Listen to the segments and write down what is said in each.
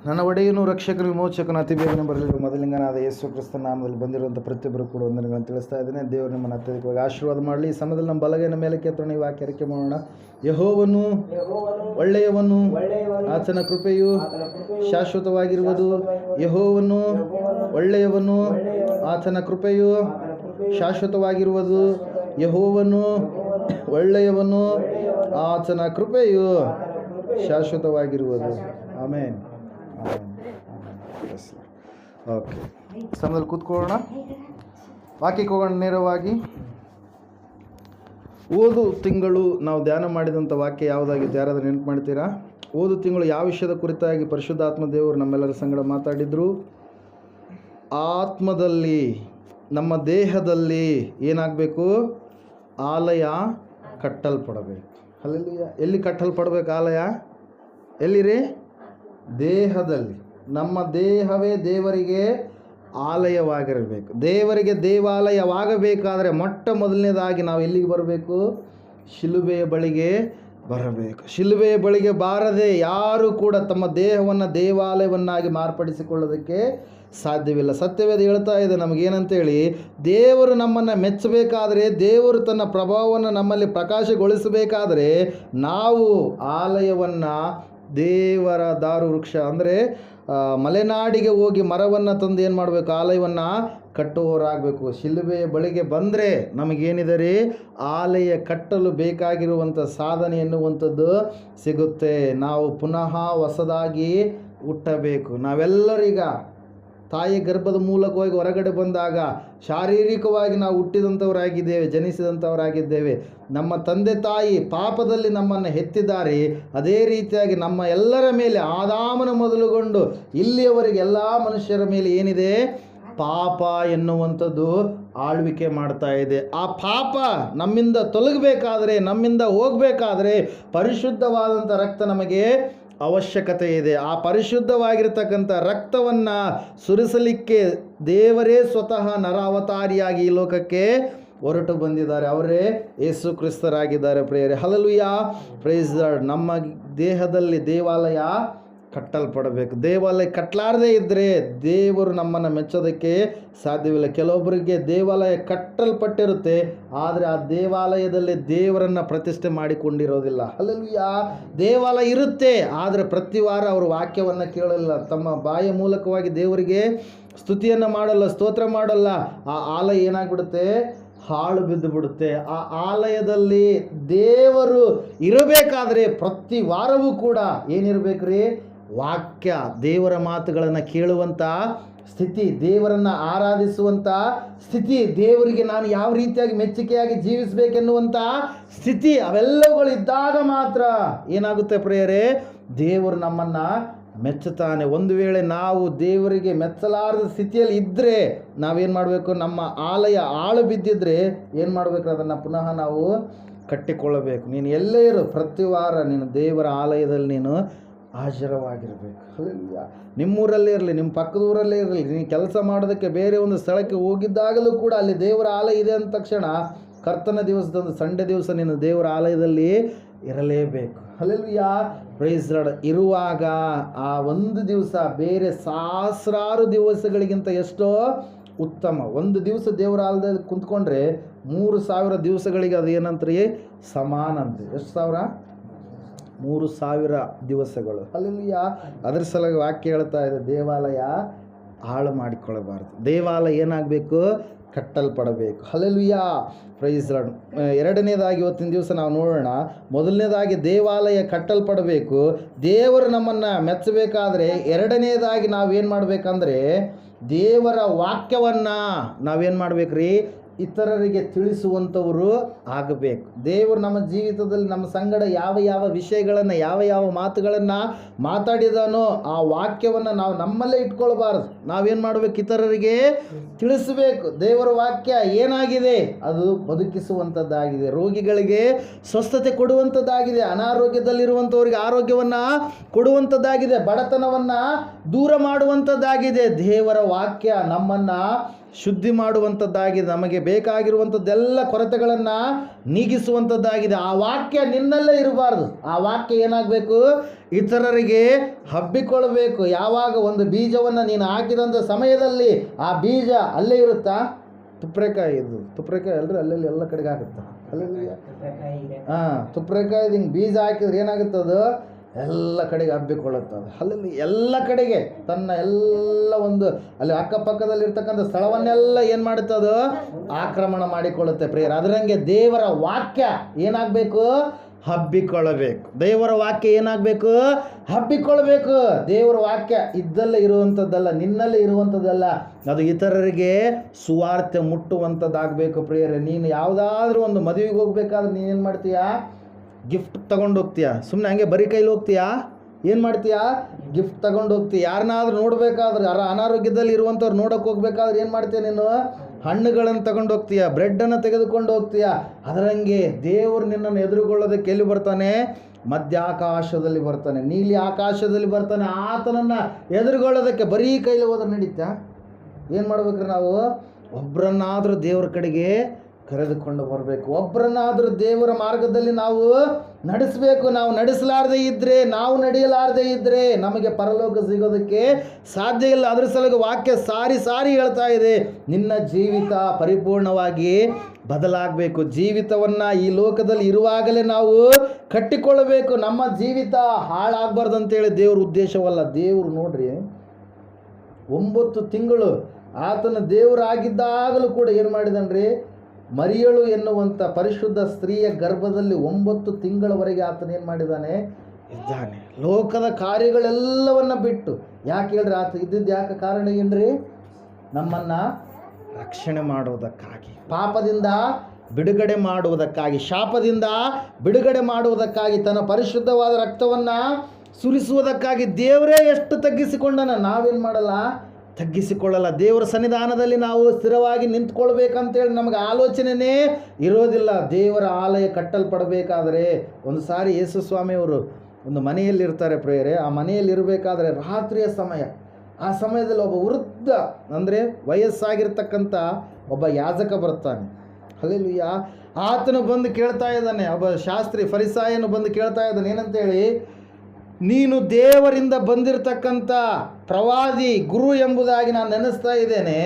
ನನ್ನ ಒಡೆಯನು ರಕ್ಷಕರು ವಿಮೋಚಕನು ಅತಿ ಬೇಗನೆ ಬರಲಿರುವ ಮೊದಲಿಂಗನಾದ ಯೇಸು ಕ್ರಿಸ್ತನ ನಾಮದಲ್ಲಿ ಬಂದಿರುವಂಥ ಪ್ರತಿಯೊಬ್ಬರು ಕೂಡ ವಂದನೆಗಳನ್ನು ತಿಳಿಸ್ತಾ ಇದ್ದೇನೆ. ದೇವರು ನಿಮ್ಮನ್ನು ಅತ್ಯಧಿಕವಾಗಿ ಆಶೀರ್ವಾದ ಮಾಡಲಿ. ಈ ಸಮಯದಲ್ಲಿ ನಮ್ಮ ಬಲಗೈನ ಮೇಲೆ ಕೆತ್ತೋಣ, ಈ ವಾಕ್ಯ ಅರಿಕೆ ಮಾಡೋಣ. ಯೆಹೋವನು ಒಳ್ಳೆಯವನು, ಆತನ ಕೃಪೆಯು ಶಾಶ್ವತವಾಗಿರುವುದು. ಯೆಹೋವನು ಒಳ್ಳೆಯವನು, ಆತನ ಕೃಪೆಯು ಶಾಶ್ವತವಾಗಿರುವುದು. ಯೆಹೋವನು ಒಳ್ಳೆಯವನು, ಆತನ ಕೃಪೆಯು ಶಾಶ್ವತವಾಗಿರುವುದು. ಆಮೇನ್. ಓಕೆ, ಸಮಯದಲ್ಲಿ ಕೂತ್ಕೊಳ್ಳೋಣ, ವಾಕ್ಯಕ್ಕೆ ಹೋಗೋಣ ನೇರವಾಗಿ. ಓದು ತಿಂಗಳು ನಾವು ಧ್ಯಾನ ಮಾಡಿದಂಥ ವಾಕ್ಯ ಯಾವುದಾಗಿತ್ತು? ಯಾರಾದರೂ ನೆನಪು ಮಾಡ್ತೀರಾ? ಓದು ತಿಂಗಳು ಯಾವ ವಿಷಯದ ಕುರಿತಾಗಿ ಪರಿಶುದ್ಧಾತ್ಮ ದೇವರು ನಮ್ಮೆಲ್ಲರ ಸಂಗಡ ಮಾತಾಡಿದರು? ಆತ್ಮದಲ್ಲಿ, ನಮ್ಮ ದೇಹದಲ್ಲಿ ಏನಾಗಬೇಕು? ಆಲಯ ಕಟ್ಟಲ್ಪಡಬೇಕು. ಹಲ್ಲೆಲೂಯಾ. ಎಲ್ಲಿ ಕಟ್ಟಲ್ಪಡಬೇಕು ಆಲಯ? ಎಲ್ಲಿರಿ? ದೇಹದಲ್ಲಿ. ನಮ್ಮ ದೇಹವೇ ದೇವರಿಗೆ ಆಲಯವಾಗಿರಬೇಕು. ದೇವರಿಗೆ ದೇವಾಲಯವಾಗಬೇಕಾದರೆ ಮೊಟ್ಟ ಮೊದಲನೇದಾಗಿ ನಾವು ಎಲ್ಲಿಗೆ ಬರಬೇಕು? ಶಿಲುಬೆಯ ಬಳಿಗೆ ಬರಬೇಕು. ಶಿಲುಬೆಯ ಬಳಿಗೆ ಬಾರದೆ ಯಾರೂ ಕೂಡ ತಮ್ಮ ದೇಹವನ್ನು ದೇವಾಲಯವನ್ನಾಗಿ ಮಾರ್ಪಡಿಸಿಕೊಳ್ಳೋದಕ್ಕೆ ಸಾಧ್ಯವಿಲ್ಲ. ಸತ್ಯವೇದ ಹೇಳ್ತಾ ಇದೆ ನಮಗೇನಂತೇಳಿ, ದೇವರು ನಮ್ಮನ್ನು ಮೆಚ್ಚಬೇಕಾದರೆ, ದೇವರು ತನ್ನ ಪ್ರಭಾವವನ್ನು ನಮ್ಮಲ್ಲಿ ಪ್ರಕಾಶಗೊಳಿಸಬೇಕಾದರೆ ನಾವು ಆಲಯವನ್ನು, ದೇವರ ದಾರು ವೃಕ್ಷ ಅಂದರೆ ಮಲೆನಾಡಿಗೆ ಹೋಗಿ ಮರವನ್ನು ತಂದು ಏನು ಮಾಡಬೇಕು? ಆಲಯವನ್ನು ಕಟ್ಟುವವರಾಗಬೇಕು. ಶಿಲುಬೆಯ ಬಳಿಗೆ ಬಂದರೆ ನಮಗೇನಿದೆ ರೀ? ಆಲಯ ಕಟ್ಟಲು ಬೇಕಾಗಿರುವಂಥ ಸಾಧನೆ ಎನ್ನುವಂಥದ್ದು ಸಿಗುತ್ತೆ. ನಾವು ಪುನಃ ಹೊಸದಾಗಿ ಹುಟ್ಟಬೇಕು. ನಾವೆಲ್ಲರೀಗ ತಾಯಿ ಗರ್ಭದ ಮೂಲಕವಾಗಿ ಹೊರಗಡೆ ಬಂದಾಗ ಶಾರೀರಿಕವಾಗಿ ನಾವು ಹುಟ್ಟಿದಂಥವರಾಗಿದ್ದೇವೆ, ಜನಿಸಿದಂಥವರಾಗಿದ್ದೇವೆ. ನಮ್ಮ ತಂದೆ ತಾಯಿ ಪಾಪದಲ್ಲಿ ನಮ್ಮನ್ನು ಹೆತ್ತಿದ್ದಾರೆ. ಅದೇ ರೀತಿಯಾಗಿ ನಮ್ಮ ಎಲ್ಲರ ಮೇಲೆ, ಆದಾಮನ ಮೊದಲುಗೊಂಡು ಇಲ್ಲಿಯವರೆಗೆ ಎಲ್ಲ ಮನುಷ್ಯರ ಮೇಲೆ ಏನಿದೆ? ಪಾಪ ಎನ್ನುವಂಥದ್ದು ಆಳ್ವಿಕೆ ಮಾಡ್ತಾ ಇದೆ. ಆ ಪಾಪ ನಮ್ಮಿಂದ ತೊಲಗಬೇಕಾದ್ರೆ, ನಮ್ಮಿಂದ ಹೋಗಬೇಕಾದ್ರೆ ಪರಿಶುದ್ಧವಾದಂಥ ರಕ್ತ ನಮಗೆ ಅವಶ್ಯಕತೆ ಇದೆ. ಆ ಪರಿಶುದ್ಧವಾಗಿರ್ತಕ್ಕಂಥ ರಕ್ತವನ್ನು ಸುರಿಸಲಿಕ್ಕೆ ದೇವರೇ ಸ್ವತಃ ನರಾವತಾರಿಯಾಗಿ ಈ ಲೋಕಕ್ಕೆ ಹೊರಟು ಬಂದಿದ್ದಾರೆ. ಅವರೇ ಯೇಸು ಕ್ರಿಸ್ತರಾಗಿದ್ದಾರೆ. ಪ್ರೇಯರೇ, ಹಲ್ಲೆಲೂಯಾ, ಪ್ರೈಸ್ ದಿ ಲಾರ್ಡ್. ನಮ್ಮ ದೇಹದಲ್ಲಿ ದೇವಾಲಯ ಕಟ್ಟಲ್ಪಡಬೇಕು. ದೇವಾಲಯ ಕಟ್ಟಲಾರದೇ ಇದ್ದರೆ ದೇವರು ನಮ್ಮನ್ನು ಮೆಚ್ಚೋದಕ್ಕೆ ಸಾಧ್ಯವಿಲ್ಲ. ಕೆಲವೊಬ್ಬರಿಗೆ ದೇವಾಲಯ ಕಟ್ಟಲ್ಪಟ್ಟಿರುತ್ತೆ, ಆದರೆ ಆ ದೇವಾಲಯದಲ್ಲಿ ದೇವರನ್ನು ಪ್ರತಿಷ್ಠೆ ಮಾಡಿಕೊಂಡಿರೋದಿಲ್ಲ. ಹಲ್ಲೆಲೂಯಾ. ದೇವಾಲಯ ಇರುತ್ತೆ, ಆದರೆ ಪ್ರತಿ ವಾರ ಅವರು ವಾಕ್ಯವನ್ನು ಕೇಳಲ್ಲ, ತಮ್ಮ ಬಾಯ ಮೂಲಕವಾಗಿ ದೇವರಿಗೆ ಸ್ತುತಿಯನ್ನು ಮಾಡಲ್ಲ, ಸ್ತೋತ್ರ ಮಾಡಲ್ಲ. ಆ ಆಲಯ ಏನಾಗ್ಬಿಡುತ್ತೆ? ಹಾಳು ಬಿದ್ದು ಬಿಡುತ್ತೆ. ಆ ಆಲಯದಲ್ಲಿ ದೇವರು ಇರಬೇಕಾದ್ರೆ ಪ್ರತಿ ವಾರವೂ ಕೂಡ ಏನಿರಬೇಕ್ರಿ? ವಾಕ್ಯ, ದೇವರ ಮಾತುಗಳನ್ನು ಕೇಳುವಂಥ ಸ್ಥಿತಿ, ದೇವರನ್ನು ಆರಾಧಿಸುವಂಥ ಸ್ಥಿತಿ, ದೇವರಿಗೆ ನಾನು ಯಾವ ರೀತಿಯಾಗಿ ಮೆಚ್ಚುಗೆಯಾಗಿ ಜೀವಿಸಬೇಕೆನ್ನುವಂಥ ಸ್ಥಿತಿ, ಅವೆಲ್ಲವುಗಳು ಇದ್ದಾಗ ಮಾತ್ರ ಏನಾಗುತ್ತೆ ಪ್ರಿಯರೇ? ದೇವರು ನಮ್ಮನ್ನು ಮೆಚ್ಚುತ್ತಾನೆ. ಒಂದು ವೇಳೆ ನಾವು ದೇವರಿಗೆ ಮೆಚ್ಚಲಾರದ ಸ್ಥಿತಿಯಲ್ಲಿ ಇದ್ದರೆ ನಾವೇನು ಮಾಡಬೇಕು? ನಮ್ಮ ಆಲಯ ಆಳು ಬಿದ್ದಿದ್ರೆ ಏನು ಮಾಡಬೇಕು? ಅದನ್ನು ಪುನಃ ನಾವು ಕಟ್ಟಿಕೊಳ್ಳಬೇಕು. ನೀನು ಎಲ್ಲೇ ಇರು, ಪ್ರತಿ ವಾರ ನೀನು ದೇವರ ಆಲಯದಲ್ಲಿ ನೀನು ಹಾಜರವಾಗಿರಬೇಕು. ಹಲ್ಲೆಲೂಯಾ. ನಿಮ್ಮೂರಲ್ಲೇ ಇರಲಿ, ನಿಮ್ಮ ಪಕ್ಕದ ಊರಲ್ಲೇ ಇರಲಿ, ನೀನು ಕೆಲಸ ಮಾಡೋದಕ್ಕೆ ಬೇರೆ ಒಂದು ಸ್ಥಳಕ್ಕೆ ಹೋಗಿದ್ದಾಗಲೂ ಕೂಡ ಅಲ್ಲಿ ದೇವರ ಆಲಯ ಇದೆ ಅಂದ ತಕ್ಷಣ ಕರ್ತನ ದಿವಸದಂದು, ಸಂಡೆ ದಿವಸ ನೀನು ದೇವರ ಆಲಯದಲ್ಲಿ ಇರಲೇಬೇಕು. Hallelujah, praise the Lord. ಇರುವಾಗ ಆ ಒಂದು ದಿವಸ ಬೇರೆ ಸಹಸ್ರಾರು ದಿವಸಗಳಿಗಿಂತ ಎಷ್ಟೋ ಉತ್ತಮ. ಒಂದು ದಿವಸ ದೇವರ ಆಲಯದಲ್ಲಿ ಕುಂತ್ಕೊಂಡ್ರೆ 3000 ದಿವಸಗಳಿಗೆ ಅದು ಏನಂತ್ರಿ? ಸಮಾನ ಅಂತೆ. ಎಷ್ಟು ಸಾವಿರ? 3000 ದಿವಸಗಳು. ಹಲ್ಲೆಲೂಯಾ. ಅದರ ಸಲುವಾಗಿ ವಾಕ್ಯ ಹೇಳ್ತಾ ಇದೆ, ದೇವಾಲಯ ಹಾಳು ಮಾಡಿಕೊಳ್ಳಬಾರ್ದು. ದೇವಾಲಯ ಏನಾಗಬೇಕು? ಕಟ್ಟಲ್ಪಡಬೇಕು. Hallelujah, praise the Lord. ಎರಡನೇದಾಗಿ ಇವತ್ತಿನ ದಿವಸ ನಾವು ನೋಡೋಣ. ಮೊದಲನೇದಾಗಿ ದೇವಾಲಯ ಕಟ್ಟಲ್ಪಡಬೇಕು. ದೇವರು ನಮ್ಮನ್ನು ಮೆಚ್ಚಬೇಕಾದ್ರೆ ಎರಡನೇದಾಗಿ ನಾವೇನು ಮಾಡಬೇಕಂದ್ರೆ ದೇವರ ವಾಕ್ಯವನ್ನು ನಾವೇನು ಮಾಡಬೇಕ್ರಿ? ಇತರರಿಗೆ ತಿಳಿಸುವಂಥವರು ಆಗಬೇಕು. ದೇವರು ನಮ್ಮ ಜೀವಿತದಲ್ಲಿ ನಮ್ಮ ಸಂಗಡ ಯಾವ ಯಾವ ವಿಷಯಗಳನ್ನು, ಯಾವ ಯಾವ ಮಾತುಗಳನ್ನು ಮಾತಾಡಿದಾನೋ ಆ ವಾಕ್ಯವನ್ನು ನಾವು ನಮ್ಮಲ್ಲೇ ಇಟ್ಕೊಳ್ಬಾರ್ದು. ನಾವೇನು ಮಾಡಬೇಕು? ಇತರರಿಗೆ ತಿಳಿಸಬೇಕು. ದೇವರ ವಾಕ್ಯ ಏನಾಗಿದೆ? ಅದು ಬದುಕಿಸುವಂಥದ್ದಾಗಿದೆ, ರೋಗಿಗಳಿಗೆ ಸ್ವಸ್ಥತೆ ಕೊಡುವಂಥದ್ದಾಗಿದೆ, ಅನಾರೋಗ್ಯದಲ್ಲಿರುವಂಥವ್ರಿಗೆ ಆರೋಗ್ಯವನ್ನು ಕೊಡುವಂಥದ್ದಾಗಿದೆ, ಬಡತನವನ್ನು ದೂರ ಮಾಡುವಂಥದ್ದಾಗಿದೆ. ದೇವರ ವಾಕ್ಯ ನಮ್ಮನ್ನು ಶುದ್ಧಿ ಮಾಡುವಂಥದ್ದಾಗಿದೆ, ನಮಗೆ ಬೇಕಾಗಿರುವಂಥದ್ದೆಲ್ಲ ಕೊರತೆಗಳನ್ನು ನೀಗಿಸುವಂಥದ್ದಾಗಿದೆ. ಆ ವಾಕ್ಯ ನಿನ್ನಲ್ಲೇ ಇರಬಾರ್ದು. ಆ ವಾಕ್ಯ ಏನಾಗಬೇಕು? ಇತರರಿಗೆ ಹಬ್ಬಿಕೊಳ್ಳಬೇಕು. ಯಾವಾಗ ಒಂದು ಬೀಜವನ್ನು ನೀನು ಹಾಕಿದಂಥ ಸಮಯದಲ್ಲಿ ಆ ಬೀಜ ಅಲ್ಲೇ ಇರುತ್ತಾ? ತುಪ್ರೆಕಾಯಿ ಅಲ್ರಿ, ಅಲ್ಲೆಲ್ಲಿ ಎಲ್ಲ ಕಡೆಗೆ ಆಗುತ್ತೆ. ಅಲ್ಲೆಲ್ಲಿ ತುಪ್ರೆಕಾಯಿ ಹಿಂಗೆ ಬೀಜ ಹಾಕಿದ್ರೆ ಏನಾಗುತ್ತದು? ಎಲ್ಲ ಕಡೆಗೆ ಹಬ್ಬಿಕೊಳ್ಳುತ್ತದೆ. ಅಲ್ಲಲ್ಲಿ ಎಲ್ಲ ಕಡೆಗೆ ತನ್ನ ಎಲ್ಲ ಒಂದು ಅಲ್ಲಿ ಅಕ್ಕಪಕ್ಕದಲ್ಲಿರ್ತಕ್ಕಂಥ ಸ್ಥಳವನ್ನೆಲ್ಲ ಏನು ಮಾಡುತ್ತದು? ಆಕ್ರಮಣ ಮಾಡಿಕೊಳ್ಳುತ್ತೆ ಪ್ರಿಯರ. ಅದರಂಗೆ ದೇವರ ವಾಕ್ಯ ಏನಾಗಬೇಕು? ಹಬ್ಬಿಕೊಳ್ಳಬೇಕು. ದೇವರ ವಾಕ್ಯ ಏನಾಗಬೇಕು? ಹಬ್ಬಿಕೊಳ್ಳಬೇಕು. ದೇವರ ವಾಕ್ಯ ಇದ್ದಲ್ಲೇ ಇರುವಂಥದ್ದಲ್ಲ, ನಿನ್ನಲ್ಲೇ ಇರುವಂಥದ್ದಲ್ಲ, ಅದು ಇತರರಿಗೆ ಸುವಾರ್ತೆ ಮುಟ್ಟುವಂಥದ್ದಾಗಬೇಕು ಪ್ರಿಯರೇ. ನೀನು ಯಾವುದಾದ್ರೂ ಒಂದು ಮದುವೆಗೆ ಹೋಗ್ಬೇಕಾದ್ರೆ ನೀನೇನು ಮಾಡ್ತೀಯಾ? ಗಿಫ್ಟ್ ತಗೊಂಡು ಹೋಗ್ತೀಯಾ? ಸುಮ್ಮನೆ ಹಂಗೆ ಬರೀ ಕೈಲಿ ಹೋಗ್ತೀಯಾ? ಏನು ಮಾಡ್ತೀಯಾ? ಗಿಫ್ಟ್ ತಗೊಂಡು ಹೋಗ್ತೀಯ. ಯಾರನ್ನಾದ್ರೂ ನೋಡಬೇಕಾದ್ರೆ, ಅನಾರೋಗ್ಯದಲ್ಲಿ ಇರುವಂಥವ್ರು ನೋಡೋಕೆ ಹೋಗ್ಬೇಕಾದ್ರೆ ಏನು ಮಾಡ್ತೀಯ ನೀನು? ಹಣ್ಣುಗಳನ್ನು ತಗೊಂಡು ಹೋಗ್ತೀಯ, ಬ್ರೆಡ್ಡನ್ನು ತೆಗೆದುಕೊಂಡು ಹೋಗ್ತೀಯ. ಅದರಂಗೆ ದೇವರು ನಿನ್ನನ್ನು ಎದುರುಗೊಳ್ಳೋದಕ್ಕೆ ಎಲ್ಲಿ ಬರ್ತಾನೆ? ಮಧ್ಯಾಕಾಶದಲ್ಲಿ ಬರ್ತಾನೆ, ನೀಲಿ ಆಕಾಶದಲ್ಲಿ ಬರ್ತಾನೆ. ಆತನನ್ನು ಎದುರುಗೊಳ್ಳೋದಕ್ಕೆ ಬರೀ ಕೈಲಿ ಹೋದ್ರೆ ನಡೀತಾ? ಏನು ಮಾಡ್ಬೇಕ್ರಿ ನಾವು? ಒಬ್ಬರನ್ನಾದರೂ ದೇವರ ಕಡೆಗೆ ಕರೆದುಕೊಂಡು ಬರಬೇಕು. ಒಬ್ಬರನ್ನಾದರೂ ದೇವರ ಮಾರ್ಗದಲ್ಲಿ ನಾವು ನಡೆಸಬೇಕು. ನಾವು ನಡೆಸಲಾರದೇ ಇದ್ದರೆ, ನಾವು ನಡೆಯಲಾರದೇ ಇದ್ದರೆ ನಮಗೆ ಪರಲೋಕ ಸಿಗೋದಕ್ಕೆ ಸಾಧ್ಯ ಇಲ್ಲ. ಅದ್ರ ಸಲುವಾಗಿ ವಾಕ್ಯ ಸಾರಿ ಹೇಳ್ತಾ ಇದೆ, ನಿನ್ನ ಜೀವಿತ ಪರಿಪೂರ್ಣವಾಗಿ ಬದಲಾಗಬೇಕು. ಜೀವಿತವನ್ನು ಈ ಲೋಕದಲ್ಲಿ ಇರುವಾಗಲೇ ನಾವು ಕಟ್ಟಿಕೊಳ್ಳಬೇಕು. ನಮ್ಮ ಜೀವಿತ ಹಾಳಾಗಬಾರ್ದು ಅಂತೇಳಿ ದೇವ್ರ ಉದ್ದೇಶವಲ್ಲ. ದೇವರು ನೋಡ್ರಿ 9 ತಿಂಗಳು ಆತನ ದೇವರಾಗಿದ್ದಾಗಲೂ ಕೂಡ ಏನು ಮಾಡಿದನ್ರಿ? ಮರಿಯಳು ಎನ್ನುವಂಥ ಪರಿಶುದ್ಧ ಸ್ತ್ರೀಯ ಗರ್ಭದಲ್ಲಿ 9 ತಿಂಗಳವರೆಗೆ ಆತನ ಏನು ಮಾಡಿದ್ದಾನೆ? ಇದ್ದಾನೆ. ಲೋಕದ ಕಾರ್ಯಗಳೆಲ್ಲವನ್ನ ಬಿಟ್ಟು. ಯಾಕೆ ಹೇಳ್ರಿ? ಆತ ಇದ್ದಿದ್ದು ಯಾಕೆ? ಕಾರಣ ಏನ್ರಿ? ನಮ್ಮನ್ನು ರಕ್ಷಣೆ ಮಾಡುವುದಕ್ಕಾಗಿ, ಪಾಪದಿಂದ ಬಿಡುಗಡೆ ಮಾಡುವುದಕ್ಕಾಗಿ, ಶಾಪದಿಂದ ಬಿಡುಗಡೆ ಮಾಡುವುದಕ್ಕಾಗಿ, ತನ್ನ ಪರಿಶುದ್ಧವಾದ ರಕ್ತವನ್ನು ಸುರಿಸುವುದಕ್ಕಾಗಿ ದೇವರೇ ಎಷ್ಟು ತಗ್ಗಿಸಿಕೊಂಡನ. ನಾವೇನು ಮಾಡಲ್ಲ? ತಗ್ಗಿಸಿಕೊಳ್ಳಲ್ಲ. ದೇವರ ಸನ್ನಿಧಾನದಲ್ಲಿ ನಾವು ಸ್ಥಿರವಾಗಿ ನಿಂತ್ಕೊಳ್ಬೇಕಂತೇಳಿ ನಮಗೆ ಆಲೋಚನೆಯೇ ಇರೋದಿಲ್ಲ. ದೇವರ ಆಲಯ ಕಟ್ಟಲ್ಪಡಬೇಕಾದರೆ, ಒಂದು ಸಾರಿ ಯೇಸು ಸ್ವಾಮಿಯವರು ಒಂದು ಮನೆಯಲ್ಲಿರ್ತಾರೆ ಪ್ರಿಯರೇ. ಆ ಮನೆಯಲ್ಲಿರಬೇಕಾದ್ರೆ ರಾತ್ರಿಯ ಸಮಯ, ಆ ಸಮಯದಲ್ಲಿ ಒಬ್ಬ ವೃದ್ಧ ಅಂದರೆ ವಯಸ್ಸಾಗಿರ್ತಕ್ಕಂಥ ಒಬ್ಬ ಯಾಜಕ ಬರ್ತಾನೆ. ಹಲ್ಲೆಲೂಯ. ಆತನು ಬಂದು ಕೇಳ್ತಾ ಇದ್ದಾನೆ, ಒಬ್ಬ ಶಾಸ್ತ್ರಿ ಫರಿಸಾಯನು ಬಂದು ಕೇಳ್ತಾ ಇದ್ದಾನೆ, ಏನಂತೇಳಿ? ನೀನು ದೇವರಿಂದ ಬಂದಿರತಕ್ಕಂಥ ಪ್ರವಾದಿ, ಗುರು ಎಂಬುದಾಗಿ ನಾನು ನೆನೆಸ್ತಾ ಇದ್ದೇನೆ.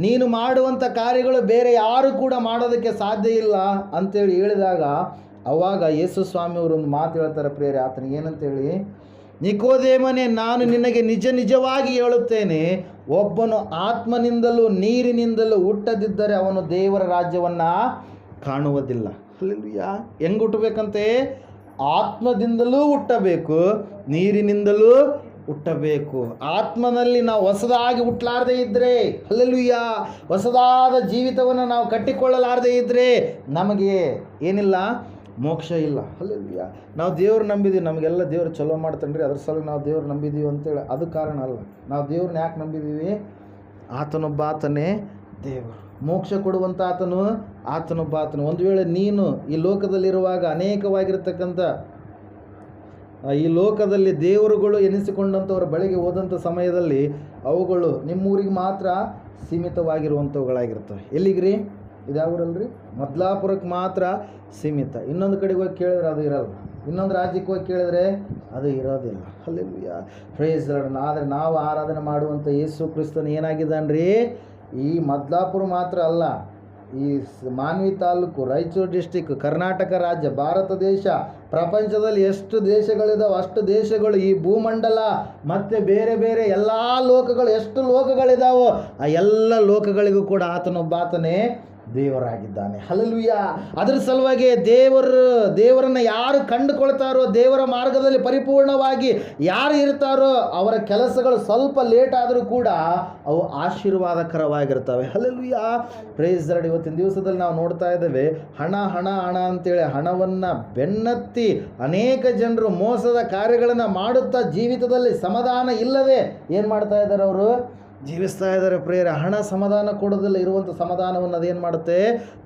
ನೀನು ಮಾಡುವಂಥ ಕಾರ್ಯಗಳು ಬೇರೆ ಯಾರು ಕೂಡ ಮಾಡೋದಕ್ಕೆ ಸಾಧ್ಯ ಇಲ್ಲ ಅಂತೇಳಿ ಹೇಳಿದಾಗ, ಅವಾಗ ಯೇಸು ಸ್ವಾಮಿಯವರು ಒಂದು ಮಾತು ಹೇಳ್ತಾರೆ ಪ್ರಿಯರೇ. ಆತನಿಗೆ ಏನಂತೇಳಿ? ನಿಕೋದೇಮನೇ, ನಾನು ನಿನಗೆ ನಿಜವಾಗಿ ಹೇಳುತ್ತೇನೆ, ಒಬ್ಬನು ಆತ್ಮನಿಂದಲೂ ನೀರಿನಿಂದಲೂ ಹುಟ್ಟದಿದ್ದರೆ ಅವನು ದೇವರ ರಾಜ್ಯವನ್ನು ಕಾಣುವುದಿಲ್ಲ. ಹಲ್ಲೆಲೂಯಾ. ಹೆಂಗೆ ಹುಟ್ಟಬೇಕಂತೆ? ಆತ್ಮದಿಂದಲೂ ಹುಟ್ಟಬೇಕು, ನೀರಿನಿಂದಲೂ ಹುಟ್ಟಬೇಕು. ಆತ್ಮನಲ್ಲಿ ನಾವು ಹೊಸದಾಗಿ ಹುಟ್ಟಲಾರದೇ ಇದ್ದರೆ, ಹಲ್ಲೆಲೂಯಾ, ಹೊಸದಾದ ಜೀವಿತವನ್ನು ನಾವು ಕಟ್ಟಿಕೊಳ್ಳಲಾರದೇ ಇದ್ದರೆ ನಮಗೆ ಏನಿಲ್ಲ? ಮೋಕ್ಷ ಇಲ್ಲ. ಹಲ್ಲೆಲೂಯಾ. ನಾವು ದೇವ್ರು ನಂಬಿದ್ದೀವಿ, ನಮಗೆಲ್ಲ ದೇವ್ರು ಚಲೋ ಮಾಡ್ತಾನೆ ರೀ, ಅದ್ರ ಸಲ ನಾವು ದೇವ್ರು ನಂಬಿದ್ದೀವಿ ಅಂತೇಳಿ ಅದು ಕಾರಣ ಅಲ್ಲ. ನಾವು ದೇವ್ರನ್ನ ಯಾಕೆ ನಂಬಿದ್ದೀವಿ? ಆತನೊಬ್ಬ ಆತನೇ ದೇವರು, ಮೋಕ್ಷ ಕೊಡುವಂಥ ಆತನೊಬ್ಬ ಆತನು. ಒಂದು ವೇಳೆ ನೀನು ಈ ಲೋಕದಲ್ಲಿರುವಾಗ ಅನೇಕವಾಗಿರ್ತಕ್ಕಂಥ ಈ ಲೋಕದಲ್ಲಿ ದೇವರುಗಳು ಎನಿಸಿಕೊಂಡಂಥವ್ರ ಬಳಿಗೆ ಹೋದಂಥ ಸಮಯದಲ್ಲಿ ಅವುಗಳು ನಿಮ್ಮೂರಿಗೆ ಮಾತ್ರ ಸೀಮಿತವಾಗಿರುವಂಥವುಗಳಾಗಿರ್ತವೆ. ಎಲ್ಲಿಗ್ರಿ? ಇದಾವ್ರಲ್ರಿ, ಮದ್ಲಾಪುರಕ್ಕೆ ಮಾತ್ರ ಸೀಮಿತ. ಇನ್ನೊಂದು ಕಡೆಗೆ ಹೋಗಿ ಕೇಳಿದ್ರೆ ಅದು ಇರಲ್ಲ, ಇನ್ನೊಂದು ರಾಜ್ಯಕ್ಕೆ ಹೋಗಿ ಕೇಳಿದ್ರೆ ಅದು ಇರೋದಿಲ್ಲ. Hallelujah, praise the Lord. ಆದರೆ ನಾವು ಆರಾಧನೆ ಮಾಡುವಂಥ ಯೇಸು ಕ್ರಿಸ್ತನು ಏನಾಗಿದ್ದಾನ್ರಿ? ಈ ಮದ್ಲಾಪುರ ಮಾತ್ರ ಅಲ್ಲ, ಈ ಮಾನ್ವಿ ತಾಲೂಕು, ರಾಯಚೂರು ಡಿಸ್ಟಿಕ್, ಕರ್ನಾಟಕ ರಾಜ್ಯ, ಭಾರತ ದೇಶ, ಪ್ರಪಂಚದಲ್ಲಿ ಎಷ್ಟು ದೇಶಗಳಿದಾವೆ ಅಷ್ಟು ದೇಶಗಳು, ಈ ಭೂಮಂಡಲ ಮತ್ತು ಬೇರೆ ಬೇರೆ ಎಲ್ಲ ಲೋಕಗಳು, ಎಷ್ಟು ಲೋಕಗಳಿದಾವೋ ಆ ಎಲ್ಲ ಲೋಕಗಳಿಗೂ ಕೂಡ ಆತನೇ ದೇವರಾಗಿದ್ದಾನೆ. ಹಲ್ಲೆಲೂಯಾ. ಅದರ ಸಲುವಾಗಿ ದೇವರನ್ನು ಯಾರು ಕಂಡುಕೊಳ್ತಾರೋ, ದೇವರ ಮಾರ್ಗದಲ್ಲಿ ಪರಿಪೂರ್ಣವಾಗಿ ಯಾರು ಇರ್ತಾರೋ ಅವರ ಕೆಲಸಗಳು ಸ್ವಲ್ಪ ಲೇಟ್ ಆದರೂ ಕೂಡ ಅವು ಆಶೀರ್ವಾದಕರವಾಗಿರ್ತವೆ. Hallelujah, praise the Lord. ಇವತ್ತಿನ ದಿವಸದಲ್ಲಿ ನಾವು ನೋಡ್ತಾ ಇದ್ದೇವೆ, ಹಣ ಹಣ ಹಣ ಅಂತೇಳಿ ಹಣವನ್ನು ಬೆನ್ನತ್ತಿ ಅನೇಕ ಜನರು ಮೋಸದ ಕಾರ್ಯಗಳನ್ನು ಮಾಡುತ್ತಾ ಜೀವಿತದಲ್ಲಿ ಸಮಾಧಾನ ಇಲ್ಲದೆ ಏನು ಮಾಡ್ತಾ ಇದ್ದಾರೆ? ಅವರು ಜೀವಿಸ್ತಾ ಇದ್ದಾರೆ ಪ್ರಿಯರೇ. ಹಣ ಸಮಾಧಾನ ಕೊಡೋದಿಲ್ಲ. ಇರುವಂಥ ಸಮಾಧಾನವನ್ನು ಅದೇನು ಮಾಡುತ್ತೆ?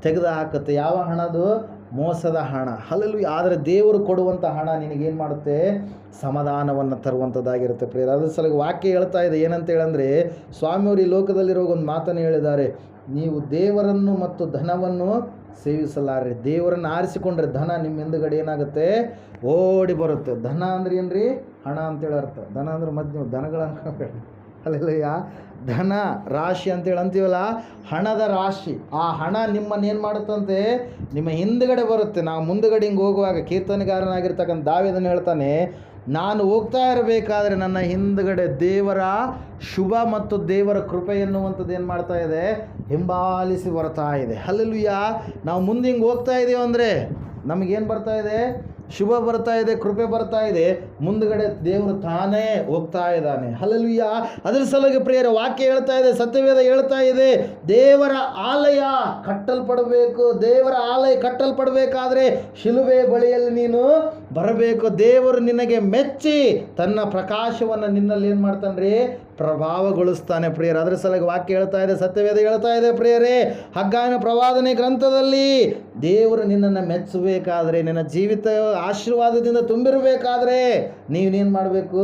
ತೆಗೆದು ಹಾಕುತ್ತೆ. ಯಾವ ಹಣದು? ಮೋಸದ ಹಣ. ಹಲ್ಲೆಲೂಯಾ. ಆದರೆ ದೇವರು ಕೊಡುವಂಥ ಹಣ ನಿನಗೇನು ಮಾಡುತ್ತೆ? ಸಮಾಧಾನವನ್ನು ತರುವಂಥದ್ದಾಗಿರುತ್ತೆ ಪ್ರಿಯರೇ. ಅದ್ರ ಸಲುವಾಗಿ ವಾಕ್ಯ ಹೇಳ್ತಾ ಇದೆ, ಏನಂತ ಹೇಳಂದರೆ, ಸ್ವಾಮಿಯವರು ಈ ಲೋಕದಲ್ಲಿರೋ ಒಂದು ಮಾತನ್ನು ಹೇಳಿದ್ದಾರೆ, ನೀವು ದೇವರನ್ನು ಮತ್ತು ಧನವನ್ನು ಸೇವಿಸಲಾರ್ರಿ. ದೇವರನ್ನು ಆರಿಸಿಕೊಂಡ್ರೆ ಧನ ನಿಮ್ಮ ಹಿಂದುಗಡೆ ಏನಾಗುತ್ತೆ? ಓಡಿ ಬರುತ್ತೆ. ಧನ ಅಂದ್ರೆ ಏನ್ರಿ? ಹಣ ಅಂತೇಳಿ ಅರ್ಥ. ಧನ ಅಂದ್ರೆ ಮತ್ತೆ ನೀವು ದನಗಳು ಅನ್ಕೋಬೇಡಿ. ಅಲ್ಲೆಲ್ಲ ಧನ ರಾಶಿ ಅಂತೇಳಿ ಅಂತೀವಲ್ಲ, ಹಣದ ರಾಶಿ. ಆ ಹಣ ನಿಮ್ಮನ್ನು ಏನು ಮಾಡುತ್ತಂತೆ? ನಿಮ್ಮ ಹಿಂದುಗಡೆ ಬರುತ್ತೆ. ನಾವು ಮುಂದುಗಡೆ ಹಿಂಗೆ ಹೋಗುವಾಗ ಕೀರ್ತನೆಗಾರನಾಗಿರ್ತಕ್ಕಂಥ ದಾವೀದನು ಹೇಳ್ತಾನೆ, ನಾನು ಹೋಗ್ತಾ ಇರಬೇಕಾದ್ರೆ ನನ್ನ ಹಿಂದುಗಡೆ ದೇವರ ಶುಭ ಮತ್ತು ದೇವರ ಕೃಪೆ ಎನ್ನುವಂಥದ್ದು ಏನು ಮಾಡ್ತಾ ಇದೆ? ಹಿಂಬಾಲಿಸಿ ಬರ್ತಾ ಇದೆ. ಹಲ್ಲೆಲೂಯಾ. ನಾವು ಮುಂದೆ ಹಿಂಗೆ ಹೋಗ್ತಾ ಇದ್ದೀವಿ ಅಂದರೆ ನಮಗೇನು ಬರ್ತಾ ಇದೆ? ಶುಭ ಬರ್ತಾ ಇದೆ, ಕೃಪೆ ಬರ್ತಾ ಇದೆ. ಮುಂದುಗಡೆ ದೇವರು ತಾನೇ ಹೋಗ್ತಾ ಇದ್ದಾನೆ. ಹಲ್ಲೆಲೂಯಾ. ಅದರ ಸಲುವಾಗಿ ಪ್ರಿಯರ ವಾಕ್ಯ ಹೇಳ್ತಾ ಇದೆ, ಸತ್ಯವೇದ ಹೇಳ್ತಾ ಇದೆ, ದೇವರ ಆಲಯ ಕಟ್ಟಲ್ಪಡಬೇಕು. ದೇವರ ಆಲಯ ಕಟ್ಟಲ್ಪಡಬೇಕಾದ್ರೆ ಶಿಲುಬೆ ಬಳಿಯಲ್ಲಿ ನೀನು ಬರಬೇಕು. ದೇವರು ನಿನಗೆ ಮೆಚ್ಚಿ ತನ್ನ ಪ್ರಕಾಶವನ್ನು ನಿನ್ನಲ್ಲಿ ಏನು ಮಾಡ್ತಾನೆ? ಪ್ರಭಾವಗೊಳಿಸ್ತಾನೆ ಪ್ರಿಯರೇ. ಅದರ ಸಲುವಾಗಿ ವಾಕ್ಯ ಹೇಳ್ತಾ ಇದೆ, ಸತ್ಯವೇದ ಹೇಳ್ತಾ ಇದೆ ಪ್ರಿಯರೇ, ಹಗ್ಗಾಯನ ಪ್ರವಾದನೆ ಗ್ರಂಥದಲ್ಲಿ ದೇವರು ನಿನ್ನನ್ನು ಮೆಚ್ಚಬೇಕಾದ್ರೆ, ನಿನ್ನ ಜೀವಿತ ಆಶೀರ್ವಾದದಿಂದ ತುಂಬಿರಬೇಕಾದ್ರೆ ನೀವೇನು ಮಾಡಬೇಕು?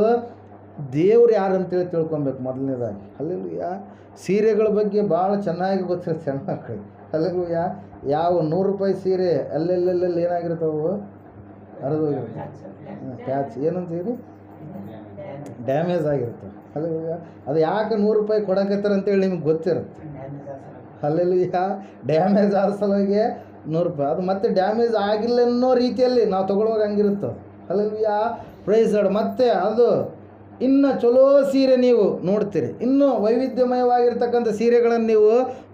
ದೇವ್ರು ಯಾರು ಅಂತೇಳಿ ತಿಳ್ಕೊಬೇಕು ಮೊದಲನೇದಾಗಿ. ಹಲ್ಲೆಲೂಯಾ. ಸೀರೆಗಳ ಬಗ್ಗೆ ಭಾಳ ಚೆನ್ನಾಗಿ ಗೊತ್ತಿರುತ್ತೆ ಹೆಣ್ಮಕ್ಳಿಗೆ. ಹಲ್ಲೆಲೂಯಾ. ಯಾವ 100 ರೂಪಾಯಿ ಸೀರೆ ಅಲ್ಲೆಲ್ಲೆಲ್ಲೆಲ್ಲಿ ಏನಾಗಿರ್ತಾವೆ? ಹರಿದೋಗಿರುತ್ತೆ. ಪ್ಯಾಚ್ ಏನಂತೀರಿ? ಡ್ಯಾಮೇಜ್ ಆಗಿರುತ್ತೆ. ಹಲ್ಲೆಲೂಯಾ. ಅದು ಯಾಕೆ 100 ರೂಪಾಯಿ ಕೊಡಕತ್ತಾರೆ ಅಂತೇಳಿ ನಿಮ್ಗೆ ಗೊತ್ತಿರುತ್ತೆ. ಹಲ್ಲೆಲೂಯಾ. ಡ್ಯಾಮೇಜ್ ಆದ ಸಲುವಾಗಿ 100 ರೂಪಾಯಿ. ಅದು ಮತ್ತೆ ಡ್ಯಾಮೇಜ್ ಆಗಿಲ್ಲ ಅನ್ನೋ ರೀತಿಯಲ್ಲಿ ನಾವು ತೊಗೊಳುವಾಗ ಹಂಗಿರುತ್ತೆ. ಹಲ್ಲೆಲೂಯಾ. Praise Lord. ಮತ್ತೆ ಅದು ಇನ್ನು ಚಲೋ ಸೀರೆ ನೀವು ನೋಡ್ತೀರಿ, ಇನ್ನೂ ವೈವಿಧ್ಯಮಯವಾಗಿರ್ತಕ್ಕಂಥ ಸೀರೆಗಳನ್ನು ನೀವು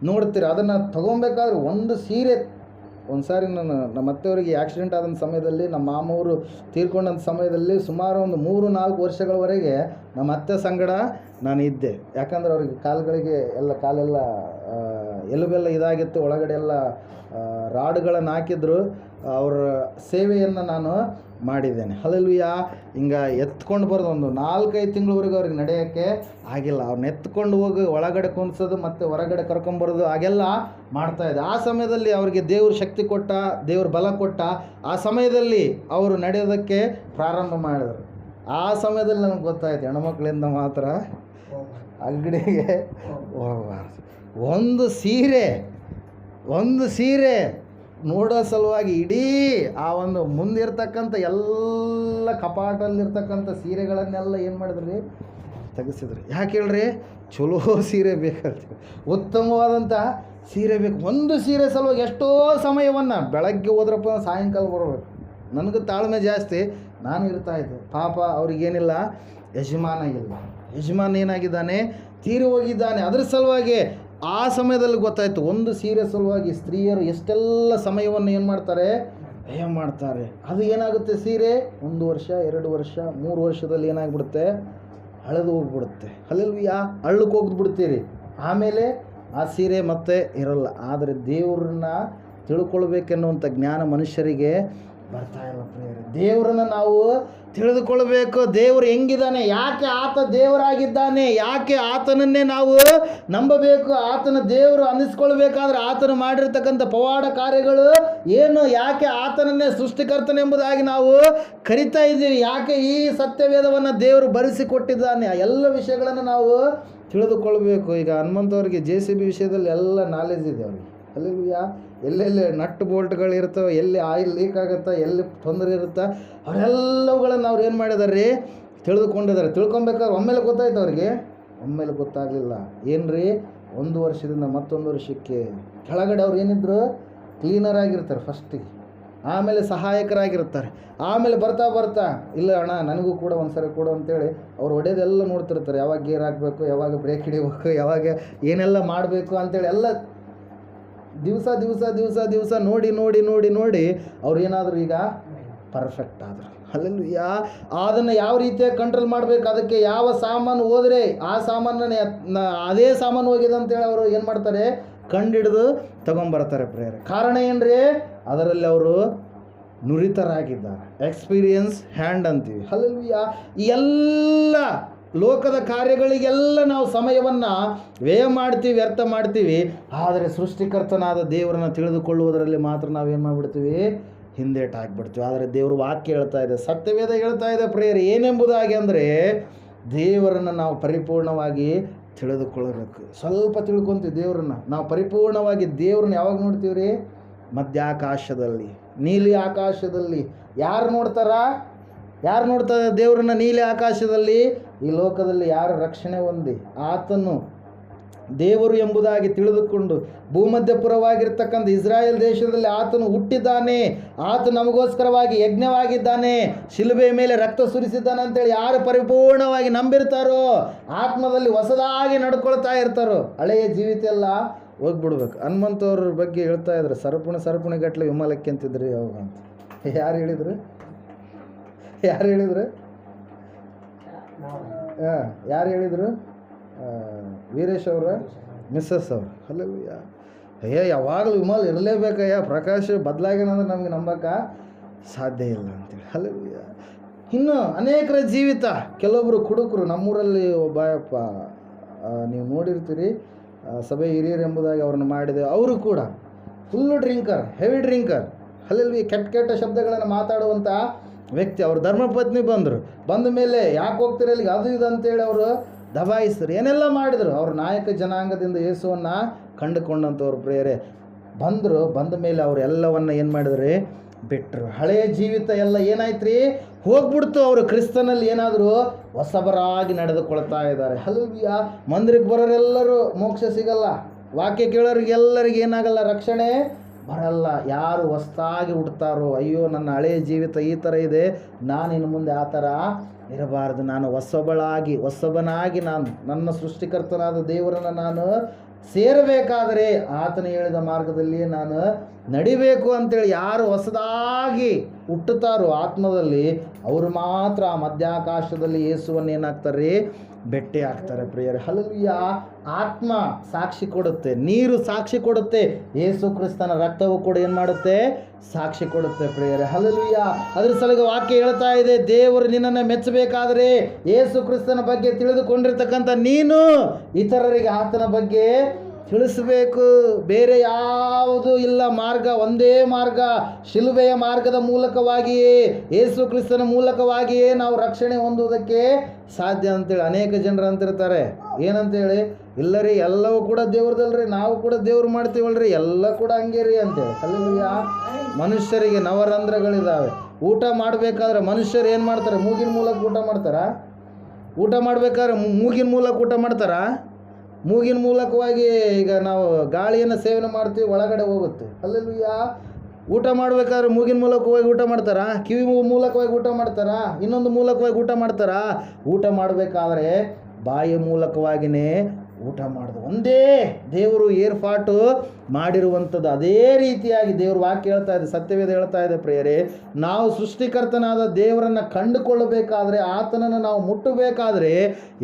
ನೋಡ್ತೀರಿ. ಅದನ್ನು ತೊಗೊಬೇಕಾದ್ರೆ ಒಂದು ಸೀರೆ, ಒಂದು ಸಾರಿ ನಮ್ಮ ಅತ್ತೆಯವರಿಗೆ ಆಕ್ಸಿಡೆಂಟ್ ಆದ ಸಮಯದಲ್ಲಿ, ನಮ್ಮ ಮಾಮವರು ತೀರ್ಕೊಂಡಂಥ ಸಮಯದಲ್ಲಿ ಸುಮಾರು ಒಂದು 3-4 ವರ್ಷಗಳವರೆಗೆ ನಮ್ಮ ಅತ್ತೆ ಸಂಗಡ ನಾನು ಇದ್ದೆ. ಯಾಕಂದ್ರೆ ಅವ್ರಿಗೆ ಕಾಲುಗಳಿಗೆ ಎಲ್ಲ ಕಾಲೆಲ್ಲ ಎಲುಬೆಲ್ಲ ಇದಾಗಿತ್ತು, ಒಳಗಡೆ ಎಲ್ಲ ರಾಡ್ಗಳನ್ನು ಹಾಕಿದ್ರು. ಅವರ ಸೇವೆಯನ್ನು ನಾನು ಮಾಡಿದ್ದೇನೆ. ಹಲ್ಲೆಲೂಯಾ. ಹಿಂಗೆ ಎತ್ಕೊಂಡು ಬರೋದು ಒಂದು 4-5 ತಿಂಗಳವರೆಗೆ ಅವ್ರಿಗೆ ನಡೆಯೋಕ್ಕೆ ಆಗಿಲ್ಲ. ಅವ್ರನ್ನ ಎತ್ಕೊಂಡು ಹೋಗಿ ಒಳಗಡೆ ಕುಣಿಸೋದು ಮತ್ತು ಹೊರಗಡೆ ಕರ್ಕೊಂಬರೋದು ಹಾಗೆಲ್ಲ ಮಾಡ್ತಾಯಿದ್ದೆ. ಆ ಸಮಯದಲ್ಲಿ ಅವರಿಗೆ ದೇವ್ರ ಶಕ್ತಿ ಕೊಟ್ಟ, ದೇವ್ರ ಬಲ ಕೊಟ್ಟ. ಆ ಸಮಯದಲ್ಲಿ ಅವರು ನಡೆಯೋದಕ್ಕೆ ಪ್ರಾರಂಭ ಮಾಡಿದರು. ಆ ಸಮಯದಲ್ಲಿ ನನಗೆ ಗೊತ್ತಾಯ್ತು, ಹೆಣ್ಮಕ್ಳಿಂದ ಮಾತ್ರ ಅಂಗಡಿಗೆ ಹೋಗಬಾರ್ದು. ಒಂದು ಸೀರೆ ನೋಡೋ ಸಲುವಾಗಿ ಇಡೀ ಆ ಒಂದು ಮುಂದಿರ್ತಕ್ಕಂಥ ಎಲ್ಲ ಕಪಾಟಲ್ಲಿರ್ತಕ್ಕಂಥ ಸೀರೆಗಳನ್ನೆಲ್ಲ ಏನು ಮಾಡಿದ್ರಿ? ತೆಗೆಸಿದ್ರಿ. ಯಾಕೆ ಹೇಳ್ರಿ? ಚಲೋ ಸೀರೆ ಬೇಕಂತ, ಉತ್ತಮವಾದಂಥ ಸೀರೆ ಬೇಕು. ಒಂದು ಸೀರೆ ಸಲುವಾಗಿ ಎಷ್ಟೋ ಸಮಯವನ್ನು, ಬೆಳಗ್ಗೆ ಹೋದ್ರಪ್ಪ ಸಾಯಂಕಾಲ ಬರಬೇಕು. ನನಗೂ ತಾಳ್ಮೆ ಜಾಸ್ತಿ, ನಾನು ಇರ್ತಾಯಿದ್ದೆ. ಪಾಪ ಅವ್ರಿಗೇನಿಲ್ಲ, ಯಜಮಾನ ಏನಾಗಿದ್ದಾನೆ? ತೀರಿ ಹೋಗಿದ್ದಾನೆ. ಅದ್ರ ಸಲುವಾಗಿ ಆ ಸಮಯದಲ್ಲಿ ಗೊತ್ತಾಯಿತು, ಒಂದು ಸೀರೆ ಸಲುವಾಗಿ ಸ್ತ್ರೀಯರು ಎಷ್ಟೆಲ್ಲ ಸಮಯವನ್ನು ಏನು ಮಾಡ್ತಾರೆ? ವ್ಯಯ ಮಾಡ್ತಾರೆ. ಅದು ಏನಾಗುತ್ತೆ? ಸೀರೆ 1 ವರ್ಷ, 2 ವರ್ಷ, 3 ವರ್ಷದಲ್ಲಿ ಏನಾಗ್ಬಿಡುತ್ತೆ? ಹಳೆದು ಹೋಗ್ಬಿಡುತ್ತೆ. ಹಲ್ಲೆಲೂಯಾ. ಹಳ್ಳಕ್ಕೆ ಹೋಗ್ಬಿಡ್ತೀರಿ. ಆಮೇಲೆ ಆ ಸೀರೆ ಮತ್ತೆ ಇರಲ್ಲ. ಆದರೆ ದೇವ್ರನ್ನ ತಿಳ್ಕೊಳ್ಬೇಕೆನ್ನುವಂಥ ಜ್ಞಾನ ಮನುಷ್ಯರಿಗೆ ಬರ್ತಾ ಇಲ್ಲ ಪ್ರಿಯರೇ. ದೇವರನ್ನು ನಾವು ತಿಳಿದುಕೊಳ್ಬೇಕು. ದೇವರು ಹೆಂಗಿದ್ದಾನೆ, ಯಾಕೆ ಆತ ದೇವರಾಗಿದ್ದಾನೆ, ಯಾಕೆ ಆತನನ್ನೇ ನಾವು ನಂಬಬೇಕು, ಆತನ ದೇವರು ಅನ್ನಿಸ್ಕೊಳ್ಬೇಕಾದ್ರೆ ಆತನು ಮಾಡಿರ್ತಕ್ಕಂಥ ಪವಾಡ ಕಾರ್ಯಗಳು ಏನು, ಯಾಕೆ ಆತನನ್ನೇ ಸೃಷ್ಟಿಕರ್ತನೆಂಬುದಾಗಿ ನಾವು ಕರಿತಾ ಇದ್ದೀವಿ, ಯಾಕೆ ಈ ಸತ್ಯವೇದವನ್ನು ದೇವರು ಬರೆಸಿಕೊಟ್ಟಿದ್ದಾನೆ, ಆ ಎಲ್ಲ ವಿಷಯಗಳನ್ನು ನಾವು ತಿಳಿದುಕೊಳ್ಬೇಕು. ಈಗ ಹನುಮಂತವ್ರಿಗೆ JCB ವಿಷಯದಲ್ಲಿ ಎಲ್ಲ ನಾಲೆಜ್ ಇದೆ ಅವ್ರಿಗೆ. ಹಲ್ಲೆಲೂಯಾ. ಎಲ್ಲೆಲ್ಲಿ ನಟ್ ಬೋಲ್ಟ್ಗಳು ಇರ್ತವೆ, ಎಲ್ಲಿ ಆಯಿಲ್ ಲೀಕ್ ಆಗುತ್ತಾ, ಎಲ್ಲಿ ತೊಂದರೆ ಇರುತ್ತಾ, ಅವರೆಲ್ಲವುಗಳನ್ನು ಅವ್ರು ಏನು ಮಾಡಿದಾರೆ ರೀ? ತಿಳಿದುಕೊಂಡಿದ್ದಾರೆ. ತಿಳ್ಕೊಬೇಕಾದ್ರೆ ಒಮ್ಮೆಲೆ ಗೊತ್ತಾಯ್ತು ಅವ್ರಿಗೆ? ಒಮ್ಮೆಲೆ ಗೊತ್ತಾಗಲಿಲ್ಲ. ಏನು ರೀ? 1 ವರ್ಷದಿಂದ ಮತ್ತೊಂದು ವರ್ಷಕ್ಕೆ ಕೆಳಗಡೆ ಅವ್ರು ಏನಿದ್ರು? ಕ್ಲೀನರ್ ಆಗಿರ್ತಾರೆ ಫಸ್ಟಿಗೆ, ಆಮೇಲೆ ಸಹಾಯಕರಾಗಿರ್ತಾರೆ. ಆಮೇಲೆ ಬರ್ತಾ ಇಲ್ಲ ಅಣ್ಣ ನನಗೂ ಕೂಡ ಒಂದು ಸರಿ ಕೊಡು ಅಂತೇಳಿ ಅವ್ರು ಹೊಡೆಯೋದೆಲ್ಲ ನೋಡ್ತಿರ್ತಾರೆ. ಯಾವಾಗ ಗೇರ್ ಹಾಕಬೇಕು, ಯಾವಾಗ ಬ್ರೇಕ್ ಹಿಡಿಬೇಕು, ಯಾವಾಗ ಏನೆಲ್ಲ ಮಾಡಬೇಕು ಅಂತೇಳಿ ಎಲ್ಲ ದಿವಸ ನೋಡಿ ಅವ್ರು ಏನಾದರೂ ಈಗ ಪರ್ಫೆಕ್ಟ್ ಆದರು. ಹಲ್ಲೆಲೂಯಾ. ಅದನ್ನು ಯಾವ ರೀತಿಯಾಗಿ ಕಂಟ್ರೋಲ್ ಮಾಡಬೇಕು, ಅದಕ್ಕೆ ಯಾವ ಸಾಮಾನು ಹೋದರೆ ಆ ಸಾಮಾನನ್ನೇ ಅದೇ ಸಾಮಾನು ಹೋಗಿದೆ ಅಂತೇಳಿ ಅವರು ಏನು ಮಾಡ್ತಾರೆ? ಕಂಡಿಡಿದು ತಗೊಂಬರ್ತಾರೆ ಪ್ರೇಯರ್. ಕಾರಣ ಏನ್ರಿ? ಅದರಲ್ಲಿ ಅವರು ನುರಿತರಾಗಿದ್ದಾರೆ. ಎಕ್ಸ್ಪೀರಿಯನ್ಸ್ ಹ್ಯಾಂಡ್ ಅಂತೀವಿ. ಹಲ್ಲೆಲೂಯಾ. ಈ ಎಲ್ಲ ಲೋಕದ ಕಾರ್ಯಗಳಿಗೆಲ್ಲ ನಾವು ಸಮಯವನ್ನು ವ್ಯಯ ಮಾಡ್ತೀವಿ, ವ್ಯರ್ಥ ಮಾಡ್ತೀವಿ. ಆದರೆ ಸೃಷ್ಟಿಕರ್ತನಾದ ದೇವರನ್ನು ತಿಳಿದುಕೊಳ್ಳುವುದರಲ್ಲಿ ಮಾತ್ರ ನಾವೇನು ಮಾಡಿಬಿಡ್ತೀವಿ? ಹಿಂದೇಟಾಗ್ಬಿಡ್ತೀವಿ. ಆದರೆ ದೇವರು ವಾಕ್ಯ ಹೇಳ್ತಾ ಇದೆ, ಸತ್ಯವೇದ ಹೇಳ್ತಾ ಇದೆ ಪ್ರೇಯರ್ ಏನೆಂಬುದಾಗಿ ಅಂದರೆ, ದೇವರನ್ನು ನಾವು ಪರಿಪೂರ್ಣವಾಗಿ ತಿಳಿದುಕೊಳ್ಳಬೇಕು. ಸ್ವಲ್ಪ ತಿಳ್ಕೊತೀವಿ ದೇವರನ್ನು. ನಾವು ಪರಿಪೂರ್ಣವಾಗಿ ದೇವ್ರನ್ನ ಯಾವಾಗ ನೋಡ್ತೀವಿ ರೀ? ಮಧ್ಯಾಕಾಶದಲ್ಲಿ, ನೀಲಿ ಆಕಾಶದಲ್ಲಿ. ಯಾರು ನೋಡ್ತಾರೆ ದೇವರನ್ನ ನೀಲಿ ಆಕಾಶದಲ್ಲಿ? ಈ ಲೋಕದಲ್ಲಿ ಯಾರು ರಕ್ಷಣೆ ಹೊಂದಿ ಆತನು ದೇವರು ಎಂಬುದಾಗಿ ತಿಳಿದುಕೊಂಡು ಭೂಮಧ್ಯಪುರವಾಗಿರ್ತಕ್ಕಂಥ ಇಸ್ರಾಯೇಲ್ ದೇಶದಲ್ಲಿ ಆತನು ಹುಟ್ಟಿದ್ದಾನೆ, ಆತ ನಮಗೋಸ್ಕರವಾಗಿ ಯಜ್ಞವಾಗಿದ್ದಾನೆ, ಶಿಲುಬೆಯ ಮೇಲೆ ರಕ್ತ ಸುರಿಸಿದ್ದಾನೆ ಅಂತೇಳಿ ಯಾರು ಪರಿಪೂರ್ಣವಾಗಿ ನಂಬಿರ್ತಾರೋ, ಆತ್ಮದಲ್ಲಿ ಹೊಸದಾಗಿ ನಡ್ಕೊಳ್ತಾ ಇರ್ತಾರೋ, ಹಳೆಯ ಜೀವಿತ ಎಲ್ಲ ಹೋಗ್ಬಿಡ್ಬೇಕು. ಹನುಮಂತವ್ರ ಬಗ್ಗೆ ಹೇಳ್ತಾ ಇದ್ರು, ಸರಪುಣಿ ಗಟ್ಟಲೆ ವಿಮಲಕ್ಕೆ ಅಂತಿದ್ರಿ ಅವಾಗ ಅಂತ. ಯಾರು ಹೇಳಿದ್ರು? ಯಾರು ಹೇಳಿದರು? ವೀರೇಶ್ ಅವರ ಮಿಸ್ಸಸ್ ಅವರು. ಅಲ್ಲಯ್ಯ ಯಾವಾಗಲೂ ವಿಮಲ್ ಇರಲೇಬೇಕಯ್ಯ, ಪ್ರಕಾಶ್ ಬದಲಾಗೇನಂದ್ರೆ ನಮಗೆ ನಂಬಕ್ಕೆ ಸಾಧ್ಯ ಇಲ್ಲ ಅಂತೇಳಿ. ಅಲ್ಲಯ್ಯ ಇನ್ನು ಅನೇಕರ ಜೀವಿತ. ಕೆಲವೊಬ್ಬರು ಕುಡುಕರು. ನಮ್ಮೂರಲ್ಲಿ ಒಬ್ಬಯಪ್ಪ ನೀವು ನೋಡಿರ್ತೀರಿ, ಸಭೆ ಹಿರಿಯರು ಎಂಬುದಾಗಿ ಅವ್ರನ್ನ ಮಾಡಿದೆ. ಅವರು ಕೂಡ ಫುಲ್ಲು ಡ್ರಿಂಕರ್, ಹೆವಿ ಡ್ರಿಂಕರ್. ಅಲ್ಲಲ್ಲಿ ಕೆಟ್ಟ ಶಬ್ದಗಳನ್ನು ಮಾತಾಡುವಂಥ ವ್ಯಕ್ತಿ. ಅವ್ರ ಧರ್ಮಪತ್ನಿ ಬಂದ ಮೇಲೆ ಯಾಕೆ ಹೋಗ್ತೀರ ಇಲ್ಲಿಗೆ ಅದು ಇದು ಅಂತೇಳಿ ಅವರು ದಬಾಯಿಸಿದ್ರು, ಏನೆಲ್ಲ ಮಾಡಿದರು. ಅವ್ರ ನಾಯಕ ಜನಾಂಗದಿಂದ ಯೇಸುವನ್ನು ಕಂಡುಕೊಂಡಂಥವ್ರು ಪ್ರಿಯರೇ ಬಂದ ಮೇಲೆ ಅವರೆಲ್ಲವನ್ನು ಏನು ಮಾಡಿದ್ರಿ? ಬಿಟ್ಟರು. ಹಳೆಯ ಜೀವಿತ ಎಲ್ಲ ಏನಾಯ್ತು ರೀ? ಹೋಗ್ಬಿಡ್ತು. ಅವರು ಕ್ರಿಸ್ತನಲ್ಲಿ ಏನಾದರೂ ಹೊಸಬರಾಗಿ ನಡೆದುಕೊಳ್ತಾ ಇದ್ದಾರೆ. ಹಲ್ಲೆಲೂಯಾ. ಮಂದಿರಕ್ಕೆ ಬರೋರೆಲ್ಲರೂ ಮೋಕ್ಷ ಸಿಗಲ್ಲ, ವಾಕ್ಯ ಕೇಳೋರಿಗೆಲ್ಲರಿಗೆ ಏನಾಗಲ್ಲ, ರಕ್ಷಣೆ ಬರಲ್ಲ. ಯಾರು ಹೊಸದಾಗಿ ಹುಡ್ತಾರೋ, ಅಯ್ಯೋ ನನ್ನ ಹಳೆಯ ಜೀವಿತ ಈ ಥರ ಇದೆ, ನಾನು ಇನ್ನು ಮುಂದೆ ಆ ಥರ ಇರಬಾರ್ದು, ನಾನು ಹೊಸಬನಾಗಿ ನಾನು ನನ್ನ ಸೃಷ್ಟಿಕರ್ತನಾದ ದೇವರನ್ನು ನಾನು ಸೇರಬೇಕಾದರೆ ಆತನ ಹೇಳಿದ ಮಾರ್ಗದಲ್ಲಿಯೇ ನಾನು ನಡಿಬೇಕು ಅಂತೇಳಿ ಯಾರು ಹೊಸದಾಗಿ ಹುಟ್ಟುತ್ತಾರೋ ಆತ್ಮದಲ್ಲಿ, ಅವರು ಮಾತ್ರ ಆ ಮಧ್ಯಾಕಾಶದಲ್ಲಿ ಯೇಸುವನ್ನು ಏನಾಗ್ತಾರೆ? ಭೇಟಿ ಆಗ್ತಾರೆ ಪ್ರಿಯರೇ. ಹಲ್ಲೆಲೂಯಾ. ಆತ್ಮ ಸಾಕ್ಷಿ ಕೊಡುತ್ತೆ, ನೀರು ಸಾಕ್ಷಿ ಕೊಡುತ್ತೆ, ಯೇಸು ಕ್ರಿಸ್ತನ ರಕ್ತವು ಕೂಡ ಏನು ಮಾಡುತ್ತೆ? ಸಾಕ್ಷಿ ಕೊಡುತ್ತೆ ಪ್ರಿಯರೇ. ಹಲ್ಲೆಲೂಯಾ. ಅದ್ರ ಸಲುವಾಗಿ ವಾಕ್ಯ ಹೇಳ್ತಾ ಇದೆ, ದೇವರು ನಿನ್ನನ್ನು ಮೆಚ್ಚಬೇಕಾದರೆ ಯೇಸು ಕ್ರಿಸ್ತನ ಬಗ್ಗೆ ತಿಳಿದುಕೊಂಡಿರ್ತಕ್ಕಂಥ ನೀನು ಇತರರಿಗೆ ಆತನ ಬಗ್ಗೆ ತಿಳಿಸಬೇಕು. ಬೇರೆ ಯಾವುದೂ ಇಲ್ಲ ಮಾರ್ಗ, ಒಂದೇ ಮಾರ್ಗ, ಶಿಲುಬೆಯ ಮಾರ್ಗದ ಮೂಲಕವಾಗಿಯೇ, ಯೇಸು ಕ್ರಿಸ್ತನ ಮೂಲಕವಾಗಿಯೇ ನಾವು ರಕ್ಷಣೆ ಹೊಂದುವುದಕ್ಕೆ ಸಾಧ್ಯ ಅಂತೇಳಿ ಅನೇಕ ಜನರು ಅಂತಿರ್ತಾರೆ. ಏನಂತೇಳಿ? ಇಲ್ಲರಿ ಎಲ್ಲವೂ ಕೂಡ ದೇವ್ರದಲ್ರಿ, ನಾವು ಕೂಡ ದೇವ್ರು ಮಾಡ್ತೀವಲ್ರಿ, ಎಲ್ಲ ಕೂಡ ಹಂಗೆ ರೀ ಅಂತೇಳಿ. ಹಲ್ಲೆಲೂಯಾ. ಮನುಷ್ಯರಿಗೆ ನವರಂಧ್ರಗಳಿದ್ದಾವೆ. ಊಟ ಮಾಡಬೇಕಾದ್ರೆ ಮನುಷ್ಯರು ಏನು ಮಾಡ್ತಾರೆ? ಮೂಗಿನ ಮೂಲಕ ಊಟ ಮಾಡ್ತಾರಾ? ಊಟ ಮಾಡಬೇಕಾದ್ರೆ ಮೂಗಿನ ಮೂಲಕ ಊಟ ಮಾಡ್ತಾರಾ? ಮೂಗಿನ ಮೂಲಕವಾಗಿ ಈಗ ನಾವು ಗಾಳಿಯನ್ನು ಸೇವನೆ ಮಾಡ್ತೀವಿ, ಒಳಗಡೆ ಹೋಗುತ್ತೆ. ಹಲ್ಲೆಲೂಯಾ. ಊಟ ಮಾಡಬೇಕಾದ್ರೆ ಮೂಗಿನ ಮೂಲಕವಾಗಿ ಊಟ ಮಾಡ್ತಾರಾ? ಕಿವಿ ಮೂಲಕವಾಗಿ ಊಟ ಮಾಡ್ತಾರಾ? ಇನ್ನೊಂದು ಮೂಲಕವಾಗಿ ಊಟ ಮಾಡ್ತಾರಾ? ಊಟ ಮಾಡಬೇಕಾದ್ರೆ ಬಾಯಿಯ ಮೂಲಕವಾಗಿಯೇ ಊಟ ಮಾಡೋದು. ಒಂದೇ ದೇವರು ಏರ್ಪಾಟು ಮಾಡಿರುವಂಥದ್ದು. ಅದೇ ರೀತಿಯಾಗಿ ದೇವ್ರ ವಾಕ್ಯ ಹೇಳ್ತಾ ಇದೆ, ಸತ್ಯವೇದ ಹೇಳ್ತಾ ಇದೆ ಪ್ರಿಯರೇ, ನಾವು ಸೃಷ್ಟಿಕರ್ತನಾದ ದೇವರನ್ನು ಕಂಡುಕೊಳ್ಳಬೇಕಾದ್ರೆ, ಆತನನ್ನು ನಾವು ಮುಟ್ಟಬೇಕಾದ್ರೆ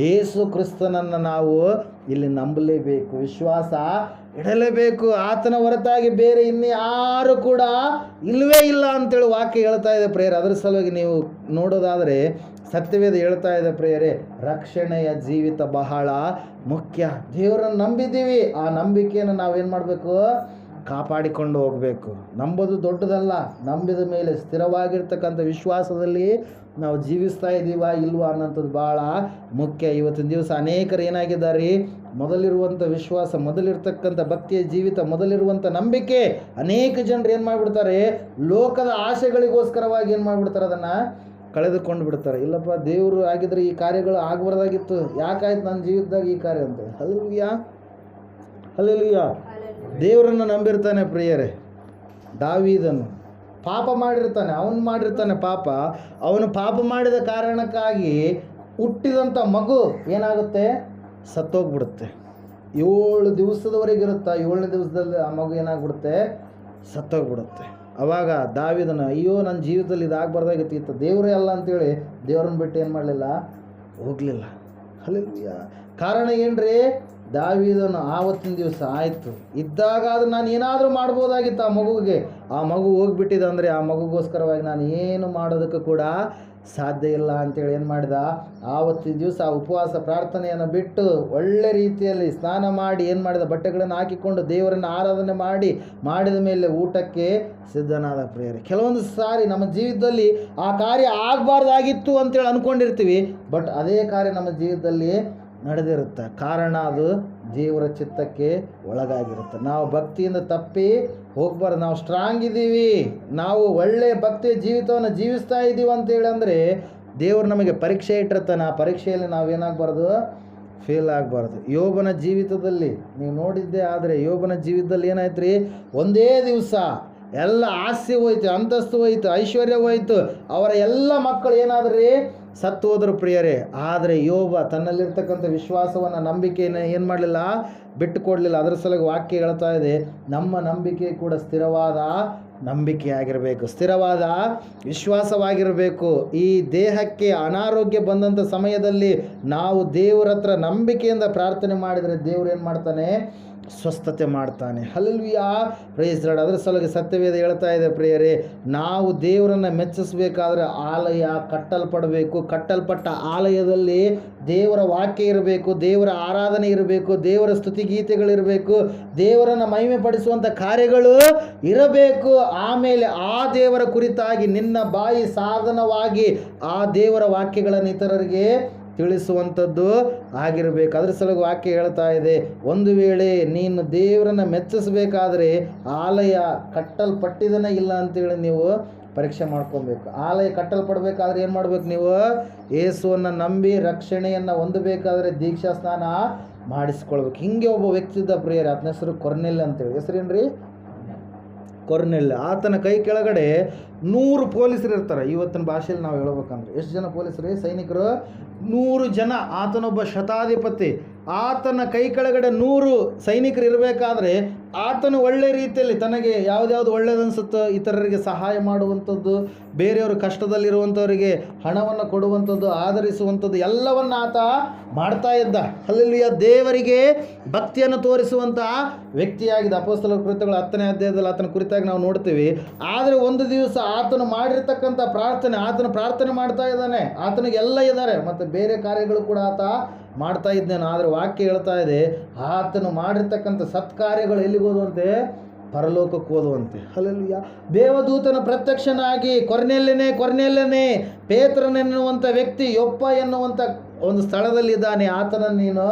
ಯೇಸು ಕ್ರಿಸ್ತನನ್ನು ನಾವು ಇಲ್ಲಿ ನಂಬಲೇಬೇಕು, ವಿಶ್ವಾಸ ಇಡಲೇಬೇಕು. ಆತನ ಹೊರತಾಗಿ ಬೇರೆ ಇನ್ಯಾರು ಕೂಡ ಇಲ್ಲವೇ ಇಲ್ಲ ಅಂತೇಳಿ ವಾಕ್ಯ ಹೇಳ್ತಾ ಇದೆ ಪ್ರಿಯರೇ. ಅದರ ಸಲುವಾಗಿ ನೀವು ನೋಡೋದಾದರೆ ಸತ್ಯವೇದ ಹೇಳ್ತಾ ಇದೆ ಪ್ರಿಯರೇ, ರಕ್ಷಣೆಯ ಜೀವಿತ ಬಹಳ ಮುಖ್ಯ. ದೇವರನ್ನು ನಂಬಿದ್ದೀವಿ, ಆ ನಂಬಿಕೆಯನ್ನು ನಾವೇನು ಮಾಡಬೇಕು? ಕಾಪಾಡಿಕೊಂಡು ಹೋಗಬೇಕು. ನಂಬೋದು ದೊಡ್ಡದಲ್ಲ, ನಂಬಿದ ಮೇಲೆ ಸ್ಥಿರವಾಗಿರ್ತಕ್ಕಂಥ ವಿಶ್ವಾಸದಲ್ಲಿ ನಾವು ಜೀವಿಸ್ತಾ ಇದ್ದೀವಾ ಇಲ್ವಾ ಅನ್ನೋಂಥದ್ದು ಭಾಳ ಮುಖ್ಯ. ಇವತ್ತಿನ ದಿವಸ ಅನೇಕರು ಏನಾಗಿದ್ದಾರೆ? ಮೊದಲಿರುವಂಥ ವಿಶ್ವಾಸ, ಮೊದಲಿರ್ತಕ್ಕಂಥ ಭಕ್ತಿಯ ಜೀವಿತ, ಮೊದಲಿರುವಂಥ ನಂಬಿಕೆ, ಅನೇಕ ಜನರು ಏನು ಮಾಡಿಬಿಡ್ತಾರೆ? ಲೋಕದ ಆಸೆಗಳಿಗೋಸ್ಕರವಾಗಿ ಏನು ಮಾಡಿಬಿಡ್ತಾರೆ? ಅದನ್ನು ಕಳೆದುಕೊಂಡು ಬಿಡ್ತಾರೆ. ಇಲ್ಲಪ್ಪ, ದೇವರು ಆಗಿದ್ರೆ ಈ ಕಾರ್ಯಗಳು ಆಗಬಾರ್ದಾಗಿತ್ತು, ಯಾಕಾಯ್ತು ನನ್ನ ಜೀವಿತದಾಗ ಈ ಕಾರ್ಯ ಅಂತ. ಹಲ್ಲೆಲೂಯಾ. ಹಲ್ಲೆಲೂಯಾ. ದೇವರನ್ನು ನಂಬಿರ್ತಾನೆ ಪ್ರಿಯರೇ. ದಾವೀದನು ಪಾಪ ಮಾಡಿರ್ತಾನೆ, ಅವನು ಪಾಪ. ಅವನು ಪಾಪ ಮಾಡಿದ ಕಾರಣಕ್ಕಾಗಿ ಹುಟ್ಟಿದಂಥ ಮಗು ಏನಾಗುತ್ತೆ? ಸತ್ತೋಗ್ಬಿಡುತ್ತೆ. 7 ದಿವಸದವರೆಗೆ ಇರುತ್ತೆ. 7ನೇ ದಿವಸದಲ್ಲಿ ಆ ಮಗು ಏನಾಗ್ಬಿಡುತ್ತೆ? ಸತ್ತೋಗ್ಬಿಡುತ್ತೆ. ಅವಾಗ ದಾವೀದನು, ಅಯ್ಯೋ ನನ್ನ ಜೀವಿತದಲ್ಲಿ ಇದಾಗಬಾರ್ದಾಗಿತ್ತು, ದೇವರೇ ಅಲ್ಲ ಅಂತೇಳಿ ದೇವ್ರನ್ನ ಬಿಟ್ಟು ಏನು ಮಾಡಲಿಲ್ಲ? ಹೋಗಲಿಲ್ಲ. ಹಲ್ಲೆಲೂಯಾ. ಕಾರಣ ಏನ್ರಿ? ದಾವೀದನು ಆವತ್ತಿನ ದಿವಸ ಆಯಿತು ಇದ್ದಾಗ ಅದು ನಾನು ಏನಾದರೂ ಮಾಡ್ಬೋದಾಗಿತ್ತು ಆ ಮಗುವಿಗೆ. ಆ ಮಗು ಹೋಗಿಬಿಟ್ಟಿದೆ ಅಂದರೆ ಆ ಮಗುಗೋಸ್ಕರವಾಗಿ ನಾನು ಏನು ಮಾಡೋದಕ್ಕೂ ಕೂಡ ಸಾಧ್ಯ ಇಲ್ಲ ಅಂತೇಳಿ ಏನು ಮಾಡಿದ? ಆವತ್ತಿನ ದಿವಸ ಆ ಉಪವಾಸ ಪ್ರಾರ್ಥನೆಯನ್ನು ಬಿಟ್ಟು ಒಳ್ಳೆ ರೀತಿಯಲ್ಲಿ ಸ್ನಾನ ಮಾಡಿ ಏನು ಮಾಡಿದ? ಬಟ್ಟೆಗಳನ್ನು ಹಾಕಿಕೊಂಡು ದೇವರನ್ನು ಆರಾಧನೆ ಮಾಡಿದ ಮೇಲೆ ಊಟಕ್ಕೆ ಸಿದ್ಧನಾದ ಪ್ರಿಯರೇ. ಕೆಲವೊಂದು ಸಾರಿ ನಮ್ಮ ಜೀವಿತದಲ್ಲಿ ಆ ಕಾರ್ಯ ಆಗಬಾರ್ದಾಗಿತ್ತು ಅಂತೇಳಿ ಅಂದ್ಕೊಂಡಿರ್ತೀವಿ, ಬಟ್ ಅದೇ ಕಾರ್ಯ ನಮ್ಮ ಜೀವಿತದಲ್ಲಿ ನಡೆದಿರುತ್ತೆ. ಕಾರಣ ಅದು ದೇವರ ಚಿತ್ತಕ್ಕೆ ಒಳಗಾಗಿರುತ್ತೆ. ನಾವು ಭಕ್ತಿಯಿಂದ ತಪ್ಪಿ ಹೋಗ್ಬಾರ್ದು. ನಾವು ಸ್ಟ್ರಾಂಗ್ ಇದ್ದೀವಿ, ನಾವು ಒಳ್ಳೆಯ ಭಕ್ತಿಯ ಜೀವಿತವನ್ನು ಜೀವಿಸ್ತಾ ಇದ್ದೀವಿ ಅಂತೇಳಿ ಅಂದರೆ ದೇವರು ನಮಗೆ ಪರೀಕ್ಷೆ ಇಟ್ಟಿರ್ತಾನೆ. ಆ ಪರೀಕ್ಷೆಯಲ್ಲಿ ನಾವೇನಾಗಬಾರ್ದು, ಫೇಲ್ ಆಗಬಾರ್ದು. ಯೋಬನ ಜೀವಿತದಲ್ಲಿ ನೀವು ನೋಡಿದ್ದೇ ಆದರೆ ಯೋಬನ ಜೀವಿತದಲ್ಲಿ ಏನಾಯ್ತು ರೀ, ಒಂದೇ ದಿವಸ ಎಲ್ಲ ಆಸ್ತಿ ಹೋಯ್ತು, ಅಂತಸ್ತು ಹೋಯ್ತು, ಐಶ್ವರ್ಯ ಹೋಯ್ತು, ಅವರ ಎಲ್ಲ ಮಕ್ಕಳು ಏನಾದ್ರು ರೀ ಸತ್ತು ಹೋದರು ಪ್ರಿಯರೇ. ಆದರೆ ಯೋಬ ತನ್ನಲ್ಲಿರ್ತಕ್ಕಂಥ ವಿಶ್ವಾಸವನ್ನು, ನಂಬಿಕೆಯನ್ನು ಏನು ಮಾಡಲಿಲ್ಲ, ಬಿಟ್ಟು ಕೊಡಲಿಲ್ಲ. ಅದರ ಸಲುವಾಗಿ ವಾಕ್ಯ ಹೇಳ್ತಾ ಇದೆ, ನಮ್ಮ ನಂಬಿಕೆ ಕೂಡ ಸ್ಥಿರವಾದ ನಂಬಿಕೆಯಾಗಿರಬೇಕು, ಸ್ಥಿರವಾದ ವಿಶ್ವಾಸವಾಗಿರಬೇಕು. ಈ ದೇಹಕ್ಕೆ ಅನಾರೋಗ್ಯ ಬಂದಂಥ ಸಮಯದಲ್ಲಿ ನಾವು ದೇವರ ಹತ್ರ ನಂಬಿಕೆಯಿಂದ ಪ್ರಾರ್ಥನೆ ಮಾಡಿದರೆ ದೇವರು ಏನು ಮಾಡ್ತಾನೆ, ಸ್ವಸ್ಥತೆ ಮಾಡ್ತಾನೆ. Hallelujah, praise Lord. ಅದರ ಸಲುವಾಗಿ ಸತ್ಯವೇದ ಹೇಳ್ತಾ ಇದೆ ಪ್ರಿಯರೇ, ನಾವು ದೇವರನ್ನು ಮೆಚ್ಚಿಸಬೇಕಾದ್ರೆ ಆಲಯ ಕಟ್ಟಲ್ಪಡಬೇಕು. ಕಟ್ಟಲ್ಪಟ್ಟ ಆಲಯದಲ್ಲಿ ದೇವರ ವಾಕ್ಯ ಇರಬೇಕು, ದೇವರ ಆರಾಧನೆ ಇರಬೇಕು, ದೇವರ ಸ್ತುತಿಗೀತೆಗಳಿರಬೇಕು, ದೇವರನ್ನು ಮಹಿಮೆ ಪಡಿಸುವಂಥ ಕಾರ್ಯಗಳು ಇರಬೇಕು. ಆಮೇಲೆ ಆ ದೇವರ ಕುರಿತಾಗಿ ನಿನ್ನ ಬಾಯಿ ಸಾಧನವಾಗಿ ಆ ದೇವರ ವಾಕ್ಯಗಳನ್ನು ಇತರರಿಗೆ ತಿಳಿಸುವಂಥದ್ದು ಆಗಿರಬೇಕು. ಅದರ ಸಲುವಾಗಿ ವಾಕ್ಯ ಹೇಳ್ತಾ ಇದೆ, ಒಂದು ವೇಳೆ ನೀನು ದೇವರನ್ನು ಮೆಚ್ಚಿಸಬೇಕಾದ್ರೆ ಆಲಯ ಕಟ್ಟಲ್ಪಟ್ಟಿದನೇ ಇಲ್ಲ ಅಂತೇಳಿ ನೀವು ಪರೀಕ್ಷೆ ಮಾಡ್ಕೊಬೇಕು. ಆಲಯ ಕಟ್ಟಲ್ಪಡಬೇಕಾದ್ರೆ ಏನು ಮಾಡ್ಬೇಕು, ನೀವು ಯೇಸುವನ್ನು ನಂಬಿ ರಕ್ಷಣೆಯನ್ನು ಹೊಂದಬೇಕಾದ್ರೆ ದೀಕ್ಷಾ ಸ್ನಾನ ಮಾಡಿಸ್ಕೊಳ್ಬೇಕು. ಹಿಂಗೆ ಒಬ್ಬ ವ್ಯಕ್ತಿ ಇದ್ದ ಪ್ರಿಯರೇ, ಆತನ ಹೆಸರು ಕೊರ್ನೆಲ್ ಅಂತೇಳಿ. ಹೆಸರೇನು ರೀ, ಕೊರ್ನೆಲ್. ಆತನ ಕೈ ಕೆಳಗಡೆ 100 ಪೊಲೀಸರು ಇರ್ತಾರೆ. ಇವತ್ತಿನ ಭಾಷೆಯಲ್ಲಿ ನಾವು ಹೇಳ್ಬೇಕಂದ್ರೆ ಎಷ್ಟು ಜನ ಪೊಲೀಸರು, ಸೈನಿಕರು 100 ಜನ. ಆತನೊಬ್ಬ ಶತಾಧಿಪತಿ. ಆತನ ಕೈ ಕೆಳಗಡೆ 100 ಸೈನಿಕರು ಇರಬೇಕಾದ್ರೆ ಆತನು ಒಳ್ಳೆ ರೀತಿಯಲ್ಲಿ ತನಗೆ ಯಾವುದ್ಯಾವುದು ಒಳ್ಳೆಯದನ್ಸುತ್ತೋ ಇತರರಿಗೆ ಸಹಾಯ ಮಾಡುವಂಥದ್ದು, ಬೇರೆಯವರು ಕಷ್ಟದಲ್ಲಿರುವಂಥವರಿಗೆ ಹಣವನ್ನು ಕೊಡುವಂಥದ್ದು, ಆಧರಿಸುವಂಥದ್ದು ಎಲ್ಲವನ್ನು ಆತ ಮಾಡ್ತಾ ಇದ್ದ. ಹಲ್ಲೆಲೂಯಾ, ದೇವರಿಗೆ ಭಕ್ತಿಯನ್ನು ತೋರಿಸುವಂಥ ವ್ಯಕ್ತಿಯಾಗಿದೆ. ಅಪೊಸ್ತಲರ ಕೃತ್ಯಗಳ 10ನೇ ಅಧ್ಯಾಯದಲ್ಲಿ ಆತನ ಕುರಿತಾಗಿ ನಾವು ನೋಡ್ತೀವಿ. ಆದರೆ ಒಂದು ದಿವಸ ಆತನು ಮಾಡಿರ್ತಕ್ಕಂಥ ಪ್ರಾರ್ಥನೆ, ಆತನು ಪ್ರಾರ್ಥನೆ ಮಾಡ್ತಾ ಇದ್ದಾನೆ, ಆತನಿಗೆ ಎಲ್ಲ ಇದ್ದಾರೆ, ಮತ್ತು ಬೇರೆ ಕಾರ್ಯಗಳು ಕೂಡ ಆತ ಮಾಡ್ತಾ ಇದ್ದಾನೆ. ಆದರೆ ವಾಕ್ಯ ಹೇಳ್ತಾ ಇದೆ, ಆತನು ಮಾಡಿರ್ತಕ್ಕಂಥ ಸತ್ಕಾರ್ಯಗಳು ಎಲ್ಲಿಗೆ ಹೋದುವಂತೆ, ಪರಲೋಕಕ್ಕೆ ಹೋದುವಂತೆ. ಹಲ್ಲೆಲೂಯಾ. ದೇವದೂತನ ಪ್ರತ್ಯಕ್ಷನಾಗಿ ಕೊರ್ನೆಲ್ಯನೇ ಪೇತ್ರನೆನ್ನುವಂಥ ವ್ಯಕ್ತಿ ಯೊಪ್ಪ ಎನ್ನುವಂಥ ಒಂದು ಸ್ಥಳದಲ್ಲಿದ್ದಾನೆ, ಆತನನ್ನು ನೀನು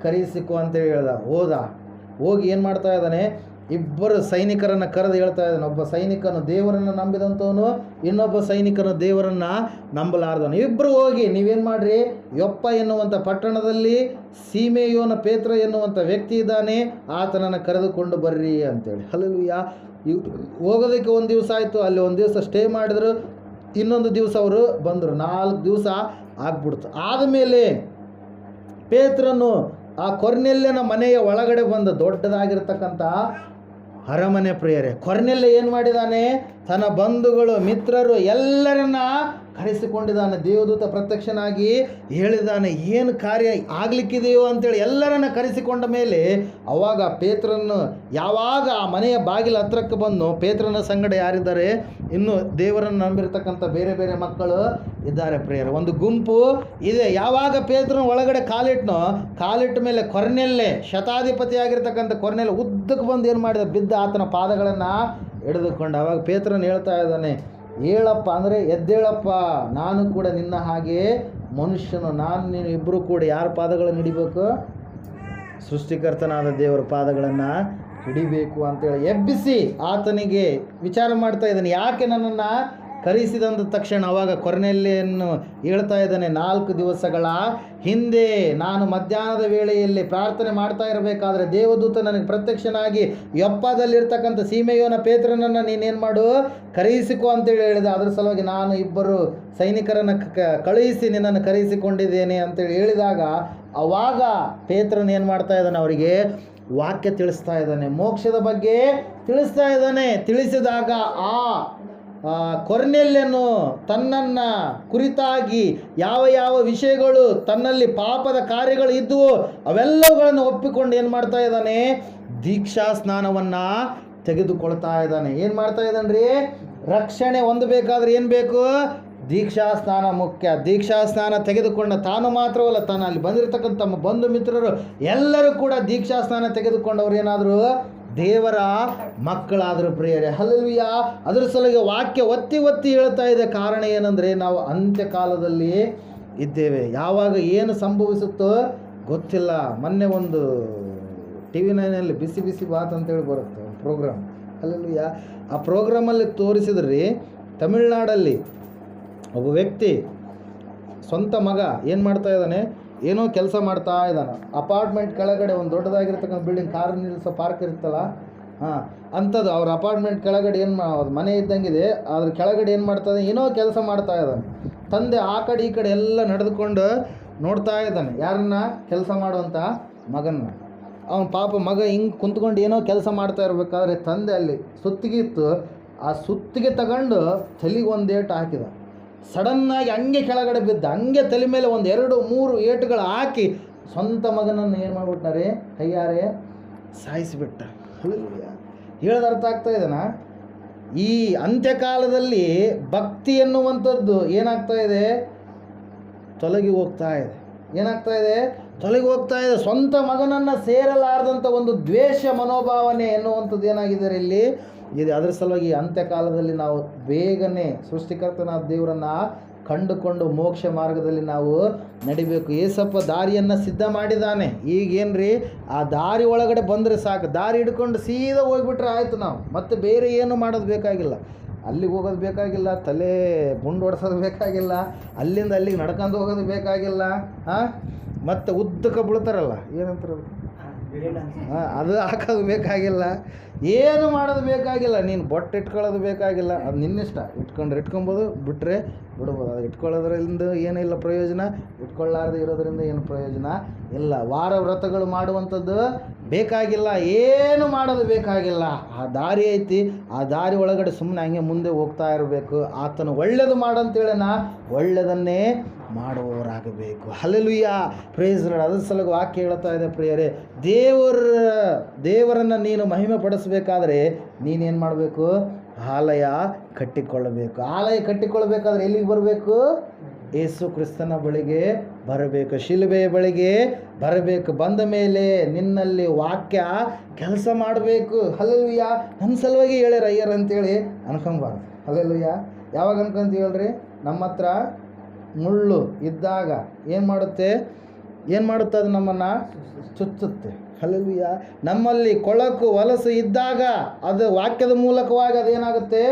ಕರೆಯಿಸಿಕೊ ಅಂತೇಳಿ ಹೇಳ್ದ. ಹೋಗಿ ಏನು ಮಾಡ್ತಾ ಇದ್ದಾನೆ, ಇಬ್ಬರು ಸೈನಿಕರನ್ನು ಕರೆದು ಹೇಳ್ತಾ ಇದ್ದಾನೆ. ಒಬ್ಬ ಸೈನಿಕನು ದೇವರನ್ನು ನಂಬಿದಂಥವನು, ಇನ್ನೊಬ್ಬ ಸೈನಿಕನು ದೇವರನ್ನು ನಂಬಲಾರ್ದವನು. ಇಬ್ಬರು ಹೋಗಿ ನೀವೇನು ಮಾಡಿರಿ, ಯೊಪ್ಪ ಎನ್ನುವಂಥ ಪಟ್ಟಣದಲ್ಲಿ ಸೀಮೆಯೋನ ಪೇತ್ರ ಎನ್ನುವಂಥ ವ್ಯಕ್ತಿ ಇದ್ದಾನೆ, ಆತನನ್ನು ಕರೆದುಕೊಂಡು ಬರ್ರಿ ಅಂತೇಳಿ. ಹಲ್ಲೆಲೂಯಾ. ಹೋಗೋದಕ್ಕೆ ಒಂದು ದಿವಸ ಆಯಿತು, ಅಲ್ಲಿ ಒಂದು ದಿವಸ ಸ್ಟೇ ಮಾಡಿದ್ರು, ಇನ್ನೊಂದು ದಿವಸ ಅವರು ಬಂದರು, 4 ದಿವಸ ಆಗ್ಬಿಡ್ತು. ಆದಮೇಲೆ ಪೇತ್ರನು ಆ ಕೊರ್ನೆಲ್ಯನ ಮನೆಯ ಒಳಗಡೆ ಬಂದ ದೊಡ್ಡದಾಗಿರ್ತಕ್ಕಂಥ ಅರಮನೆ ಪ್ರಿಯರೇ. ಕೊರ್ನೆಲ್ಯ ಏನು ಮಾಡಿದ್ದಾನೆ, ತನ್ನ ಬಂಧುಗಳು ಮಿತ್ರರು ಎಲ್ಲರನ್ನ ಕರೆಸಿಕೊಂಡಿದ್ದಾನೆ. ದೇವದೂತ ಪ್ರತ್ಯಕ್ಷನಾಗಿ ಹೇಳಿದ್ದಾನೆ, ಏನು ಕಾರ್ಯ ಆಗಲಿಕ್ಕಿದೆಯೋ ಅಂತೇಳಿ ಎಲ್ಲರನ್ನ ಕರೆಸಿಕೊಂಡ ಮೇಲೆ ಅವಾಗ ಪೇತ್ರನ್ನು ಯಾವಾಗ ಆ ಮನೆಯ ಬಾಗಿಲ ಹತ್ರಕ್ಕೆ ಬಂದು, ಪೇತ್ರನ ಸಂಗಡ ಯಾರಿದ್ದಾರೆ, ಇನ್ನು ದೇವರನ್ನು ನಂಬಿರ್ತಕ್ಕಂಥ ಬೇರೆ ಬೇರೆ ಮಕ್ಕಳು ಇದ್ದಾರೆ ಪ್ರಿಯರೇ, ಒಂದು ಗುಂಪು ಇದೆ. ಯಾವಾಗ ಪೇತ್ರನ ಒಳಗಡೆ ಕಾಲಿಟ್ಟ ಮೇಲೆ ಕೊರ್ನೆಲ್ಯ, ಶತಾಧಿಪತಿ ಆಗಿರ್ತಕ್ಕಂಥ ಕೊರ್ನೆಲ್ಯ ಉದ್ದಕ್ಕೆ ಬಂದು ಏನು ಮಾಡಿದ, ಬಿದ್ದ ಆತನ ಪಾದಗಳನ್ನು ಹಿಡಿದುಕೊಂಡು. ಅವಾಗ ಪೇತ್ರನ ಹೇಳ್ತಾ ಇದ್ದಾನೆ, ಹೇಳಪ್ಪ ಅಂದರೆ ಎದ್ದೇಳಪ್ಪ, ನಾನು ಕೂಡ ನಿನ್ನ ಹಾಗೆ ಮನುಷ್ಯನು, ನಾನು ನೀನು ಇಬ್ಬರು ಕೂಡ ಯಾರ ಪಾದಗಳನ್ನು ಹಿಡಿಬೇಕು, ಸೃಷ್ಟಿಕರ್ತನಾದ ದೇವರ ಪಾದಗಳನ್ನು ಹಿಡಿಬೇಕು ಅಂತೇಳಿ ಎಬ್ಬಿಸಿ ಆತನಿಗೆ ವಿಚಾರ ಮಾಡ್ತಾ ಇದ್ದಾನೆ, ಯಾಕೆ ನನ್ನನ್ನು ಕರೆಸಿದಂಥ ತಕ್ಷಣ. ಅವಾಗ ಕೊರ್ನೆಲ್ಯನು ಹೇಳ್ತಾ ಇದ್ದಾನೆ, 4 ದಿವಸಗಳ ಹಿಂದೆ ನಾನು ಮಧ್ಯಾಹ್ನದ ವೇಳೆಯಲ್ಲಿ ಪ್ರಾರ್ಥನೆ ಮಾಡ್ತಾ ಇರಬೇಕಾದ್ರೆ ದೇವದೂತ ನನಗೆ ಪ್ರತ್ಯಕ್ಷನಾಗಿ ಯೊಪ್ಪದಲ್ಲಿರ್ತಕ್ಕಂಥ ಸೀಮೆಯೋನ ಪೇತ್ರನನ್ನು ನೀನೇನು ಮಾಡು, ಕರೆಯಿಸಿಕೊ ಅಂತೇಳಿ ಹೇಳಿದೆ. ಅದರ ಸಲುವಾಗಿ ನಾನು 2 ಸೈನಿಕರನ್ನು ಕಳುಹಿಸಿ ನಿನ್ನನ್ನು ಕರೆಯಿಸಿಕೊಂಡಿದ್ದೇನೆ ಅಂತೇಳಿ ಹೇಳಿದಾಗ ಅವಾಗ ಪೇತ್ರನ ಏನು ಮಾಡ್ತಾ ಇದ್ದಾನೆ, ಅವರಿಗೆ ವಾಕ್ಯ ತಿಳಿಸ್ತಾ ಇದ್ದಾನೆ, ಮೋಕ್ಷದ ಬಗ್ಗೆ ತಿಳಿಸ್ತಾ ಇದ್ದಾನೆ. ತಿಳಿಸಿದಾಗ ಆ ಕೊರ್ನೆಲ್ಯನು ತನ್ನನ್ನು ಕುರಿತಾಗಿ ಯಾವ ವಿಷಯಗಳು ತನ್ನಲ್ಲಿ ಪಾಪದ ಕಾರ್ಯಗಳು ಇದ್ದುವೋ ಅವೆಲ್ಲವುಗಳನ್ನು ಒಪ್ಪಿಕೊಂಡು ಏನು ಮಾಡ್ತಾ ಇದ್ದಾನೆ, ದೀಕ್ಷಾ ಸ್ನಾನವನ್ನು ತೆಗೆದುಕೊಳ್ತಾ ಇದ್ದಾನೆ. ಏನು ಮಾಡ್ತಾ ಇದ್ದಾನೆ ರೀ, ರಕ್ಷಣೆ ಹೊಂದಬೇಕಾದ್ರೆ ಏನು ಬೇಕು, ದೀಕ್ಷಾ ಸ್ನಾನ ಮುಖ್ಯ. ದೀಕ್ಷಾ ಸ್ನಾನ ತೆಗೆದುಕೊಂಡ ತಾನು ಮಾತ್ರವಲ್ಲ, ತಾನು ಅಲ್ಲಿ ಬಂದಿರತಕ್ಕಂಥ ತಮ್ಮ ಬಂಧು ಮಿತ್ರರು ಎಲ್ಲರೂ ಕೂಡ ದೀಕ್ಷಾ ಸ್ನಾನ ತೆಗೆದುಕೊಂಡವ್ರು ಏನಾದರೂ ದೇವರ ಮಕ್ಕಳಾದರೂ ಪ್ರಿಯರೇ. ಹಲ್ಲೆಲೂಯಾ. ಅದರ ಸಲುವಾಗಿ ವಾಕ್ಯ ಒತ್ತಿ ಹೇಳ್ತಾ ಇದೆ. ಕಾರಣ ಏನಂದರೆ, ನಾವು ಅಂತ್ಯಕಾಲದಲ್ಲಿ ಇದ್ದೇವೆ. ಯಾವಾಗ ಏನು ಸಂಭವಿಸುತ್ತೋ ಗೊತ್ತಿಲ್ಲ. ಮೊನ್ನೆ ಒಂದು TV9 ಬಿಸಿ ಬಿಸಿ ಬಾತ್ ಅಂತೇಳಿ ಬರುತ್ತೆ ಒಂದು ಪ್ರೋಗ್ರಾಮ್. ಹಲ್ಲೆಲೂಯಾ. ಆ ಪ್ರೋಗ್ರಾಮಲ್ಲಿ ತೋರಿಸಿದ್ರಿ ತಮಿಳ್ನಾಡಲ್ಲಿ ಒಬ್ಬ ವ್ಯಕ್ತಿ ಸ್ವಂತ ಮಗ ಏನು ಮಾಡ್ತಾ ಇದ್ದಾನೆ, ಏನೋ ಕೆಲಸ ಮಾಡ್ತಾ ಇದ್ದಾನೆ. ಅಪಾರ್ಟ್ಮೆಂಟ್ ಕೆಳಗಡೆ ಒಂದು ದೊಡ್ಡದಾಗಿರ್ತಕ್ಕಂಥ ಬಿಲ್ಡಿಂಗ್, ಕಾರ್ ನಿಲ್ಲಿಸೋ ಪಾರ್ಕ್ ಇರುತ್ತಲ್ಲ, ಅಂಥದ್ದು ಅವ್ರ ಅಪಾರ್ಟ್ಮೆಂಟ್ ಕೆಳಗಡೆ ಏನು ಮನೆ ಇದ್ದಂಗಿದೆ, ಅದ್ರ ಕೆಳಗಡೆ ಏನು ಮಾಡ್ತಾ ಇದ್ದಾನೆ, ಏನೋ ಕೆಲಸ ಮಾಡ್ತಾ ಇದ್ದಾನೆ. ತಂದೆ ಆ ಕಡೆ ಈ ಕಡೆ ಎಲ್ಲ ನಡೆದುಕೊಂಡು ನೋಡ್ತಾ ಇದ್ದಾನೆ, ಯಾರನ್ನ ಕೆಲಸ ಮಾಡುವಂಥ ಮಗನ್ನ. ಅವನ ಪಾಪ ಮಗ ಹಿಂಗೆ ಕುಂತ್ಕೊಂಡು ಏನೋ ಕೆಲಸ ಮಾಡ್ತಾ ಇರಬೇಕಾದ್ರೆ ತಂದೆ ಅಲ್ಲಿ ಸುತ್ತಿಗೆ ಇತ್ತು, ಆ ಸುತ್ತಿಗೆ ತಗೊಂಡು ತಲೆಗೆ ಒಂದು ಏಟು ಹಾಕಿದ. ಸಡನ್ನಾಗಿ ಹಂಗೆ ಕೆಳಗಡೆ ಬಿದ್ದ, ಹಂಗೆ ತಲೆ ಮೇಲೆ 1 2 3 ಏಟುಗಳು ಹಾಕಿ ಸ್ವಂತ ಮಗನನ್ನು ಏನು ಮಾಡಿಬಿಟ್ಟಾರೆ, ಕೈಯಾರೆ ಸಾಯಿಸಿಬಿಟ್ಟ. ಹೇಳೋದು ಅರ್ಥ ಆಗ್ತಾ ಇದೆನಾ? ಈ ಅಂತ್ಯಕಾಲದಲ್ಲಿ ಭಕ್ತಿ ಎನ್ನುವಂಥದ್ದು ಏನಾಗ್ತಾ ಇದೆ, ತೊಲಗಿ ಹೋಗ್ತಾ ಇದೆ. ಏನಾಗ್ತಾ ಇದೆ? ತೊಲಗಿ ಹೋಗ್ತಾ ಇದೆ. ಸ್ವಂತ ಮಗನನ್ನು ಸೇರಲಾರದಂಥ ಒಂದು ದ್ವೇಷ ಮನೋಭಾವನೆ ಎನ್ನುವಂಥದ್ದು ಏನಾಗಿದೆ ಇಲ್ಲಿ ಇದೆ. ಅದರ ಸಲುವಾಗಿ ಅಂತ್ಯಕಾಲದಲ್ಲಿ ನಾವು ಬೇಗನೆ ಸೃಷ್ಟಿಕರ್ತನಾದ ದೇವರನ್ನು ಕಂಡುಕೊಂಡು ಮೋಕ್ಷ ಮಾರ್ಗದಲ್ಲಿ ನಾವು ನಡಿಬೇಕು. ಏಸಪ್ಪ ದಾರಿಯನ್ನು ಸಿದ್ಧ ಮಾಡಿದ್ದಾನೆ. ಈಗೇನ್ರಿ, ಆ ದಾರಿ ಒಳಗಡೆ ಬಂದರೆ ಸಾಕು, ದಾರಿ ಹಿಡ್ಕೊಂಡು ಸೀದಾ ಹೋಗ್ಬಿಟ್ರೆ ಆಯಿತು. ನಾವು ಮತ್ತೆ ಬೇರೆ ಏನು ಮಾಡೋದು ಬೇಕಾಗಿಲ್ಲ, ಅಲ್ಲಿಗೆ ಹೋಗೋದು ಬೇಕಾಗಿಲ್ಲ, ತಲೆ ಗುಂಡು ಹೊಡ್ಸೋದು ಬೇಕಾಗಿಲ್ಲ, ಅಲ್ಲಿಂದ ಅಲ್ಲಿಗೆ ನಡ್ಕೊಂಡು ಹೋಗೋದು ಬೇಕಾಗಿಲ್ಲ, ಮತ್ತು ಉದ್ದಕ್ಕೆ ಬೀಳ್ತಾರಲ್ಲ ಏನಂತಾರಲ್ಲ, ಅದು ಹಾಕೋದು ಬೇಕಾಗಿಲ್ಲ, ಏನು ಮಾಡೋದು ಬೇಕಾಗಿಲ್ಲ. ನೀನು ಬೊಟ್ಟು ಇಟ್ಕೊಳ್ಳೋದು ಬೇಕಾಗಿಲ್ಲ, ಅದು ನಿನ್ನಿಷ್ಟ. ಇಟ್ಕೊಂಡ್ರೆ ಇಟ್ಕೊಬೋದು, ಬಿಟ್ಟರೆ ಬಿಡ್ಬೋದು. ಅದು ಇಟ್ಕೊಳ್ಳೋದ್ರಿಂದ ಏನಿಲ್ಲ ಪ್ರಯೋಜನ, ಇಟ್ಕೊಳ್ಳಾರ್ದೆ ಇರೋದ್ರಿಂದ ಏನು ಪ್ರಯೋಜನ ಇಲ್ಲ. ವಾರ ವ್ರತಗಳು ಮಾಡುವಂಥದ್ದು ಬೇಕಾಗಿಲ್ಲ, ಏನು ಮಾಡೋದು ಬೇಕಾಗಿಲ್ಲ. ಆ ದಾರಿ ಐತಿ, ಆ ದಾರಿ ಒಳಗಡೆ ಸುಮ್ಮನೆ ಹಂಗೆ ಮುಂದೆ ಹೋಗ್ತಾ ಇರಬೇಕು. ಆತನು ಒಳ್ಳೆಯದು ಮಾಡಂತೇಳಿ ಒಳ್ಳೆಯದನ್ನೇ ಮಾಡುವವರಾಗಬೇಕು. Hallelujah, praise lord. ಅದ್ರ ಸಲುವಾಗಿ ವಾಕ್ಯ ಹೇಳ್ತಾ ಇದೆ ಪ್ರಿಯರೇ, ದೇವರನ್ನು ನೀನು ಮಹಿಮೆ ಪಡಿಸಬೇಕಾದ್ರೆ ನೀನೇನು ಮಾಡಬೇಕು? ಆಲಯ ಕಟ್ಟಿಕೊಳ್ಳಬೇಕು. ಆಲಯ ಕಟ್ಟಿಕೊಳ್ಳಬೇಕಾದ್ರೆ ಎಲ್ಲಿಗೆ ಬರಬೇಕು? ಯೇಸು ಕ್ರಿಸ್ತನ ಬಳಿಗೆ ಬರಬೇಕು, ಶಿಲುಬೆಯ ಬಳಿಗೆ ಬರಬೇಕು. ಬಂದ ಮೇಲೆ ನಿನ್ನಲ್ಲಿ ವಾಕ್ಯ ಕೆಲಸ ಮಾಡಬೇಕು. ಹಲ್ಲೆಲೂಯಾ. ನನ್ನ ಸಲುವಾಗಿ ಹೇಳ್ಯಾರ ಅಯ್ಯರ್ ಅಂತೇಳಿ ಅನ್ಕೊಂಬಾರ್ದು. ಹಲ್ಲೆಲೂಯಾ. ಯಾವಾಗ ಅನ್ಕೊಂತೀವಿ ಹೇಳ್ರಿ? ನಮ್ಮ ಹತ್ರ ಮುಳ್ಳು ಇದ್ದಾಗ ಏನು ಮಾಡುತ್ತೆ ಅದು? ನಮ್ಮನ್ನು ಚುಚ್ಚುತ್ತೆ. ಹಲ್ಲೆಲೂಯಾ. ನಮ್ಮಲ್ಲಿ ಕೊಳಕು ಹೊಲಸು ಇದ್ದಾಗ ಅದು ವಾಕ್ಯದ ಮೂಲಕವಾಗಿ ಅದೇನಾಗುತ್ತೆ?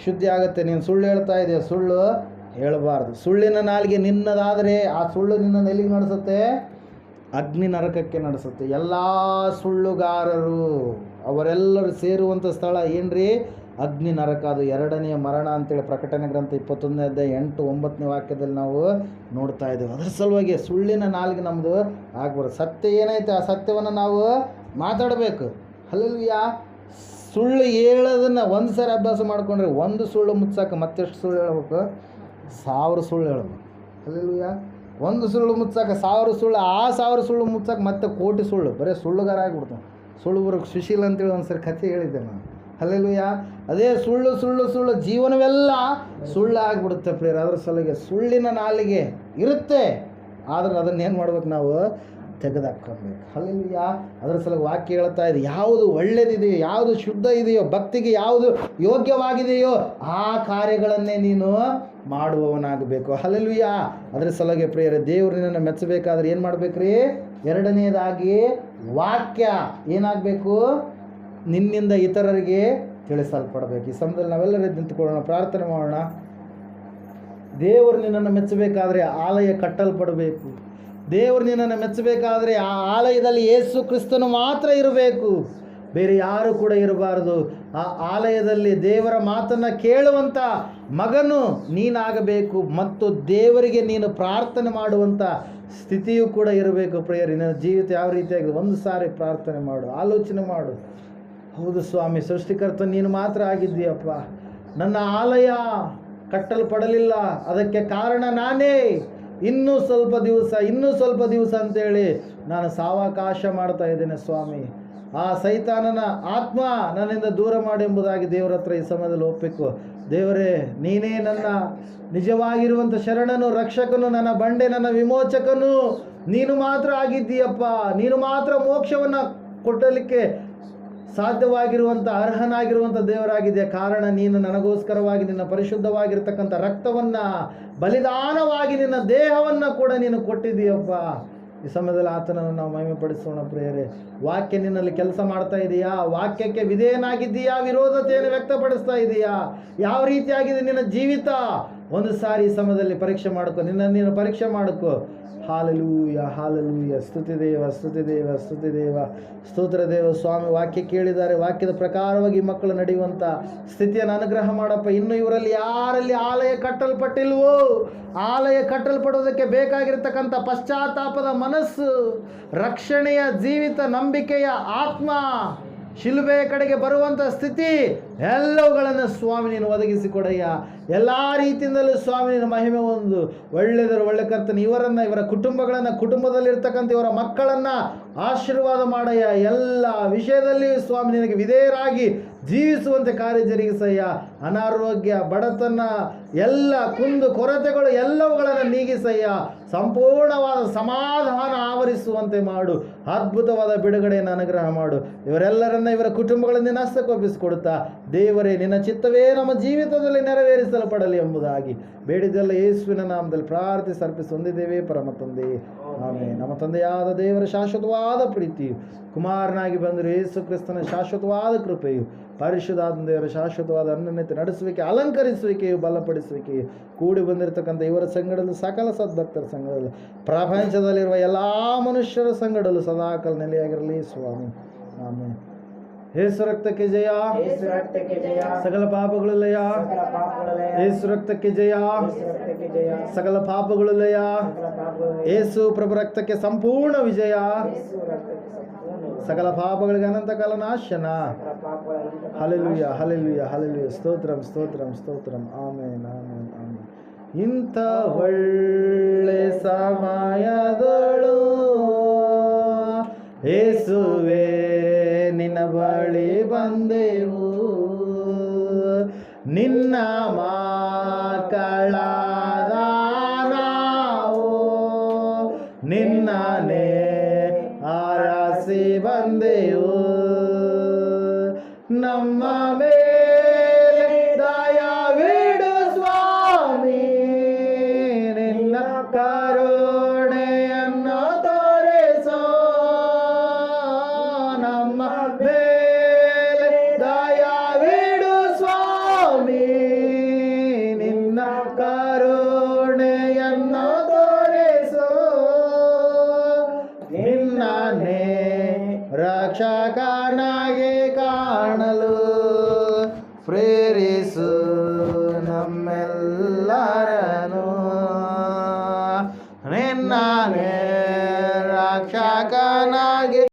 ಶುದ್ಧಿ ಆಗುತ್ತೆ. ನೀನು ಸುಳ್ಳು ಹೇಳ್ತಾ ಇದೆಯಾ? ಸುಳ್ಳು ಹೇಳಬಾರ್ದು. ಸುಳ್ಳಿನ ನಾಲಿಗೆ ನಿನ್ನದಾದರೆ ಆ ಸುಳ್ಳು ನಿನ್ನನ್ನು ಎಲ್ಲಿಗೆ ನಡೆಸುತ್ತೆ? ಅಗ್ನಿ ನರಕಕ್ಕೆ ನಡೆಸುತ್ತೆ. ಎಲ್ಲ ಸುಳ್ಳುಗಾರರು ಅವರೆಲ್ಲರೂ ಸೇರುವಂಥ ಸ್ಥಳ ಏನ್ರಿ? ಅಗ್ನಿ ನರಕ. ಅದು 2ನೇ ಮರಣ ಅಂತೇಳಿ ಪ್ರಕಟಣೆ ಗ್ರಂಥ 21ನೇ ಅಧ್ಯಾಯ 8, 9ನೇ ವಾಕ್ಯದಲ್ಲಿ ನಾವು ನೋಡ್ತಾ ಇದ್ದೇವೆ. ಅದರ ಸಲುವಾಗಿ ಸುಳ್ಳಿನ ನಾಲಿಗೆ ನಮ್ಮದು ಆಗ್ಬಾರ್ದು. ಸತ್ಯ ಏನೈತೆ ಆ ಸತ್ಯವನ್ನು ನಾವು ಮಾತಾಡಬೇಕು. ಹಲ್ಲೆಲೂಯಾ. ಸುಳ್ಳು ಹೇಳೋದನ್ನು ಒಂದು ಸಾರಿ ಅಭ್ಯಾಸ ಮಾಡಿಕೊಂಡ್ರೆ ಒಂದು ಸುಳ್ಳು ಮುಚ್ಚಾಕ ಮತ್ತೆಷ್ಟು ಸುಳ್ಳು ಹೇಳ್ಬೇಕು? 1000 ಸುಳ್ಳು ಹೇಳ್ಬೇಕು. ಹಲ್ಲೆಲೂಯಾ. ಒಂದು ಸುಳ್ಳು ಮುಚ್ಚಾಕ 1000 ಸುಳ್ಳು, ಆ 1000 ಸುಳ್ಳು ಮುಚ್ಚಾಕ ಮತ್ತೆ ಕೋಟಿ ಸುಳ್ಳು. ಬರೀ ಸುಳ್ಳುಗಾರ ಆಗಿಬಿಡ್ತಾನೆ. ಸುಳ್ಳು ಬರೋಕ್ಕೆ ಸುಶೀಲ್ ಅಂತೇಳಿ ಒಂದು ಸರಿ ಕಥೆ ಹೇಳಿದ್ದೆ ನಾನು. ಹಲ್ಲೆಲೂಯಾ. ಅದೇ ಸುಳ್ಳು ಸುಳ್ಳು ಸುಳ್ಳು ಜೀವನವೆಲ್ಲ ಸುಳ್ಳು ಆಗಿಬಿಡುತ್ತೆ ಪ್ರಿಯರೇ. ಅದರ ಸಲುವಾಗಿ ಸುಳ್ಳಿನ ನಾಲಿಗೆ ಇರುತ್ತೆ, ಆದರೆ ಅದನ್ನೇನು ಮಾಡ್ಬೇಕು? ನಾವು ತೆಗೆದುಹಾಕ್ಕೊಳ್ಬೇಕು. ಹಲ್ಲೆಲೂಯಾ. ಅದರ ಸಲುವಾಗಿ ವಾಕ್ಯ ಹೇಳ್ತಾ ಇದೆ, ಯಾವುದು ಒಳ್ಳೆಯದಿದೆಯೋ, ಯಾವುದು ಶುದ್ಧ ಇದೆಯೋ, ಭಕ್ತಿಗೆ ಯಾವುದು ಯೋಗ್ಯವಾಗಿದೆಯೋ ಆ ಕಾರ್ಯಗಳನ್ನೇ ನೀನು ಮಾಡುವವನಾಗಬೇಕು. ಹಲ್ಲೆಲೂಯಾ. ಅದರ ಸಲುವಾಗಿ ಪ್ರಿಯರೇ, ದೇವರನ್ನು ಮೆಚ್ಚಬೇಕಾದ್ರೆ ಏನು ಮಾಡಬೇಕ್ರಿ? 2ನೇದಾಗಿ ವಾಕ್ಯ ಏನಾಗಬೇಕು? ನಿನ್ನಿಂದ ಇತರರಿಗೆ ತಿಳಿಸಲ್ಪಡಬೇಕು. ಈ ಸಮಯದಲ್ಲಿ ನಾವೆಲ್ಲರೂ ನಿಂತುಕೊಳ್ಳೋಣ, ಪ್ರಾರ್ಥನೆ ಮಾಡೋಣ. ದೇವರು ನಿನ್ನನ್ನು ಮೆಚ್ಚಬೇಕಾದ್ರೆ ಆಲಯ ಕಟ್ಟಲ್ಪಡಬೇಕು. ದೇವರು ನಿನ್ನನ್ನು ಮೆಚ್ಚಬೇಕಾದ್ರೆ ಆ ಆಲಯದಲ್ಲಿ ಯೇಸು ಕ್ರಿಸ್ತನು ಮಾತ್ರ ಇರಬೇಕು, ಬೇರೆ ಯಾರು ಕೂಡ ಇರಬಾರದು. ಆ ಆಲಯದಲ್ಲಿ ದೇವರ ಮಾತನ್ನು ಕೇಳುವಂಥ ಮಗನು ನೀನಾಗಬೇಕು ಮತ್ತು ದೇವರಿಗೆ ನೀನು ಪ್ರಾರ್ಥನೆ ಮಾಡುವಂಥ ಸ್ಥಿತಿಯೂ ಕೂಡ ಇರಬೇಕು. ಪ್ರಿಯರೇ, ನಿನ್ನ ಜೀವಿತ ಯಾವ ರೀತಿಯಾಗಿದೆ ಒಂದು ಸಾರಿ ಪ್ರಾರ್ಥನೆ ಮಾಡು, ಆಲೋಚನೆ ಮಾಡು. ಹೌದು ಸ್ವಾಮಿ, ಸೃಷ್ಟಿಕರ್ತ ನೀನು ಮಾತ್ರ ಆಗಿದ್ದೀಯಪ್ಪ. ನನ್ನ ಆಲಯ ಕಟ್ಟಲ್ಪಡಲಿಲ್ಲ, ಅದಕ್ಕೆ ಕಾರಣ ನಾನೇ. ಇನ್ನೂ ಸ್ವಲ್ಪ ದಿವಸ ಅಂತೇಳಿ ನಾನು ಸಾವಕಾಶ ಮಾಡ್ತಾ ಇದ್ದೇನೆ ಸ್ವಾಮಿ. ಆ ಸೈತಾನನ ಆತ್ಮ ನನ್ನಿಂದ ದೂರ ಮಾಡಿ ಎಂಬುದಾಗಿ ದೇವರ ಹತ್ರ ಈ ಸಮಯದಲ್ಲಿ ಒಪ್ಪಿಕೊ. ದೇವರೇ, ನೀನೇ ನನ್ನ ನಿಜವಾಗಿರುವಂಥ ಶರಣನು, ರಕ್ಷಕನು, ನನ್ನ ಬಂಡೆ, ನನ್ನ ವಿಮೋಚಕನು. ನೀನು ಮಾತ್ರ ಆಗಿದ್ದೀಯಪ್ಪ. ನೀನು ಮಾತ್ರ ಮೋಕ್ಷವನ್ನು ಕೊಟ್ಟಲಿಕ್ಕೆ ಸಾಧ್ಯವಾಗಿರುವಂಥ, ಅರ್ಹನಾಗಿರುವಂಥ ದೇವರಾಗಿದೆ. ಕಾರಣ ನೀನು ನನಗೋಸ್ಕರವಾಗಿ ನಿನ್ನ ಪರಿಶುದ್ಧವಾಗಿರ್ತಕ್ಕಂಥ ರಕ್ತವನ್ನು, ಬಲಿದಾನವಾಗಿ ನಿನ್ನ ದೇಹವನ್ನು ಕೂಡ ನೀನು ಕೊಟ್ಟಿದ್ದೀಯಪ್ಪ. ಈ ಸಮಯದಲ್ಲಿ ಆತನನ್ನು ನಾವು ಮಹಿಮೆಪಡಿಸೋಣ ಪ್ರಿಯರೇ. ವಾಕ್ಯ ನಿನ್ನಲ್ಲಿ ಕೆಲಸ ಮಾಡ್ತಾ ಇದೆಯಾ? ವಾಕ್ಯಕ್ಕೆ ವಿಧೇಯನಾಗಿದ್ದೀಯಾ? ವಿರೋಧತೆಯನ್ನು ವ್ಯಕ್ತಪಡಿಸ್ತಾ ಇದೆಯಾ? ಯಾವ ರೀತಿಯಾಗಿದೆ ನಿನ್ನ ಜೀವಿತ? ಒಂದು ಸಾರಿ ಈ ಸಮಯದಲ್ಲಿ ಪರೀಕ್ಷೆ ಮಾಡ್ಕೊ, ನೀನು ಪರೀಕ್ಷೆ ಮಾಡ್ಕೊ. Hallelujah, hallelujah. ಸ್ತುತಿ ದೇವ, ಸ್ತುತಿ ದೇವ, ಸ್ತುತಿ ದೇವ, ಸ್ತೋತ್ರ ದೇವ. ಸ್ವಾಮಿ ವಾಕ್ಯ ಕೇಳಿದ್ದಾರೆ, ವಾಕ್ಯದ ಪ್ರಕಾರವಾಗಿ ಮಕ್ಕಳು ನಡೆಯುವಂಥ ಸ್ಥಿತಿಯನ್ನು ಅನುಗ್ರಹ ಮಾಡಪ್ಪ. ಇನ್ನು ಇವರಲ್ಲಿ ಯಾರಲ್ಲಿ ಆಲಯ ಕಟ್ಟಲ್ಪಟ್ಟಿಲ್ವೋ, ಆಲಯ ಕಟ್ಟಲ್ಪಡೋದಕ್ಕೆ ಬೇಕಾಗಿರ್ತಕ್ಕಂಥ ಪಶ್ಚಾತ್ತಾಪದ ಮನಸ್ಸು, ರಕ್ಷಣೆಯ ಜೀವಿತ, ನಂಬಿಕೆಯ ಆತ್ಮ, ಶಿಲುಬೆಯ ಕಡೆಗೆ ಬರುವಂಥ ಸ್ಥಿತಿ, ಎಲ್ಲವುಗಳನ್ನು ಸ್ವಾಮಿ ನೀನು ಒದಗಿಸಿಕೊಡಯ್ಯ. ಎಲ್ಲ ರೀತಿಯಿಂದಲೂ ಸ್ವಾಮಿ ನೀನು ಮಹಿಮೆ ಒಂದು ಒಳ್ಳೆ ಕರ್ತನ ಇವರನ್ನು, ಇವರ ಕುಟುಂಬಗಳನ್ನು, ಕುಟುಂಬದಲ್ಲಿರ್ತಕ್ಕಂಥ ಇವರ ಮಕ್ಕಳನ್ನು ಆಶೀರ್ವಾದ ಮಾಡಯ್ಯ. ಎಲ್ಲ ವಿಷಯದಲ್ಲಿಯೂ ಸ್ವಾಮಿ ನಿನಗೆ ವಿಧೇಯರಾಗಿ ಜೀವಿಸುವಂತೆ ಕಾರ್ಯ ಜರುಗಿಸಯ್ಯ. ಅನಾರೋಗ್ಯ, ಬಡತನ, ಎಲ್ಲ ಕುಂದು ಕೊರತೆಗಳು ಎಲ್ಲವುಗಳನ್ನು ನೀಗಿಸಯ್ಯ. ಸಂಪೂರ್ಣವಾದ ಸಮಾಧಾನ ಆವರಿಸುವಂತೆ ಮಾಡು. ಅದ್ಭುತವಾದ ಬಿಡುಗಡೆಯನ್ನು ಅನುಗ್ರಹ ಮಾಡು. ಇವರೆಲ್ಲರನ್ನ, ಇವರ ಕುಟುಂಬಗಳನ್ನು ನಿನ್ನ ಹಸ್ತಕ್ಕೊಪ್ಪಿಸಿಕೊಡುತ್ತಾ, ದೇವರೇ ನಿನ್ನ ಚಿತ್ತವೇ ನಮ್ಮ ಜೀವಿತದಲ್ಲಿ ನೆರವೇರಿಸಲ್ಪಡಲಿ ಎಂಬುದಾಗಿ ಬೇಡಿದೆಲ್ಲ ಯೇಸುವಿನ ನಾಮದಲ್ಲಿ ಪ್ರಾರ್ಥಿಸಿ ಅರ್ಪಿಸಿ ಹೊಂದಿದ್ದೇವೆ ಪರಮ ತಂದೆ. ಆಮೇಲೆ ನಮ್ಮ ತಂದೆಯಾದ ದೇವರ ಶಾಶ್ವತವಾದ ಪ್ರೀತಿಯು, ಕುಮಾರನಾಗಿ ಬಂದರು ಯೇಸು ಕ್ರಿಸ್ತನ ಶಾಶ್ವತವಾದ ಕೃಪೆಯು, ಪರಿಶುದ್ಧಾತ್ಮ ದೇವರ ಶಾಶ್ವತವಾದ ಅನ್ಯೋನ್ಯತೆ ನಡೆಸುವಿಕೆ, ಅಲಂಕರಿಸುವಿಕೆಯು, ಬಲಪಡಿಸುವಿಕೆಯು ಕೂಡಿ ಬಂದಿರತಕ್ಕಂಥ ಇವರ ಸಂಗಡಲು, ಸಕಲ ಸದ್ಭಕ್ತರ ಸಂಗಡಲು, ಪ್ರಪಂಚದಲ್ಲಿರುವ ಎಲ್ಲ ಮನುಷ್ಯರ ಸಂಗಡಲು ಸದಾಕಾಲ ನೆಲೆಯಾಗಿರಲಿ ಸ್ವಾಮಿ. ಆಮೇಲೆ ಯೇಸು ರಕ್ತಕ್ಕೆ ಜಯ, ಸಕಲ ಪಾಪಗಳು ಲಯ. ಯೇಸು ರಕ್ತಕ್ಕೆ ಜಯ, ಸಕಲ ಪಾಪಗಳು ಲಯ. ಯೇಸು ಪ್ರಭು ರಕ್ತಕ್ಕೆ ಸಂಪೂರ್ಣ ವಿಜಯ, ಸಕಲ ಪಾಪಗಳಿಗೆ ಅನಂತ ಕಾಲ ನಾಶನ. Hallelujah, hallelujah, hallelujah. ಸ್ತೋತ್ರಂ, ಸ್ತೋತ್ರಂ, ಸ್ತೋತ್ರಂ. Amen, amen, amen. ಇಂಥ ಒಳ್ಳೆ ಸಮಯದಳು ಯೇಸುವೇ ನಿನ್ನ ಬಳಿ ಬಂದೆವು, ನಿನ್ನ ಮಕ್ಕಳಾದ ನಾವು ನಿನ್ನನೇ ಆರಾಸಿ ಬಂದೆವು. ನಮ್ಮ ಮೇಲೆ ದಯವಿಡು ಸ್ವಾಮಿ, ನಿನ್ನ ಕರುಣೆಯನ್ನು ತೋರಿಸೋ. ನಮ್ಮ ಮೇಲೆ ದಯವಿಡು ಸ್ವಾಮಿ, ನಿನ್ನ ಕರುಣೆಯನ್ನು ತೋರಿಸೋ. ನಿನ್ನನ್ನೇ ರಕ್ಷಕನಾಗಿ ಕಾಣಲು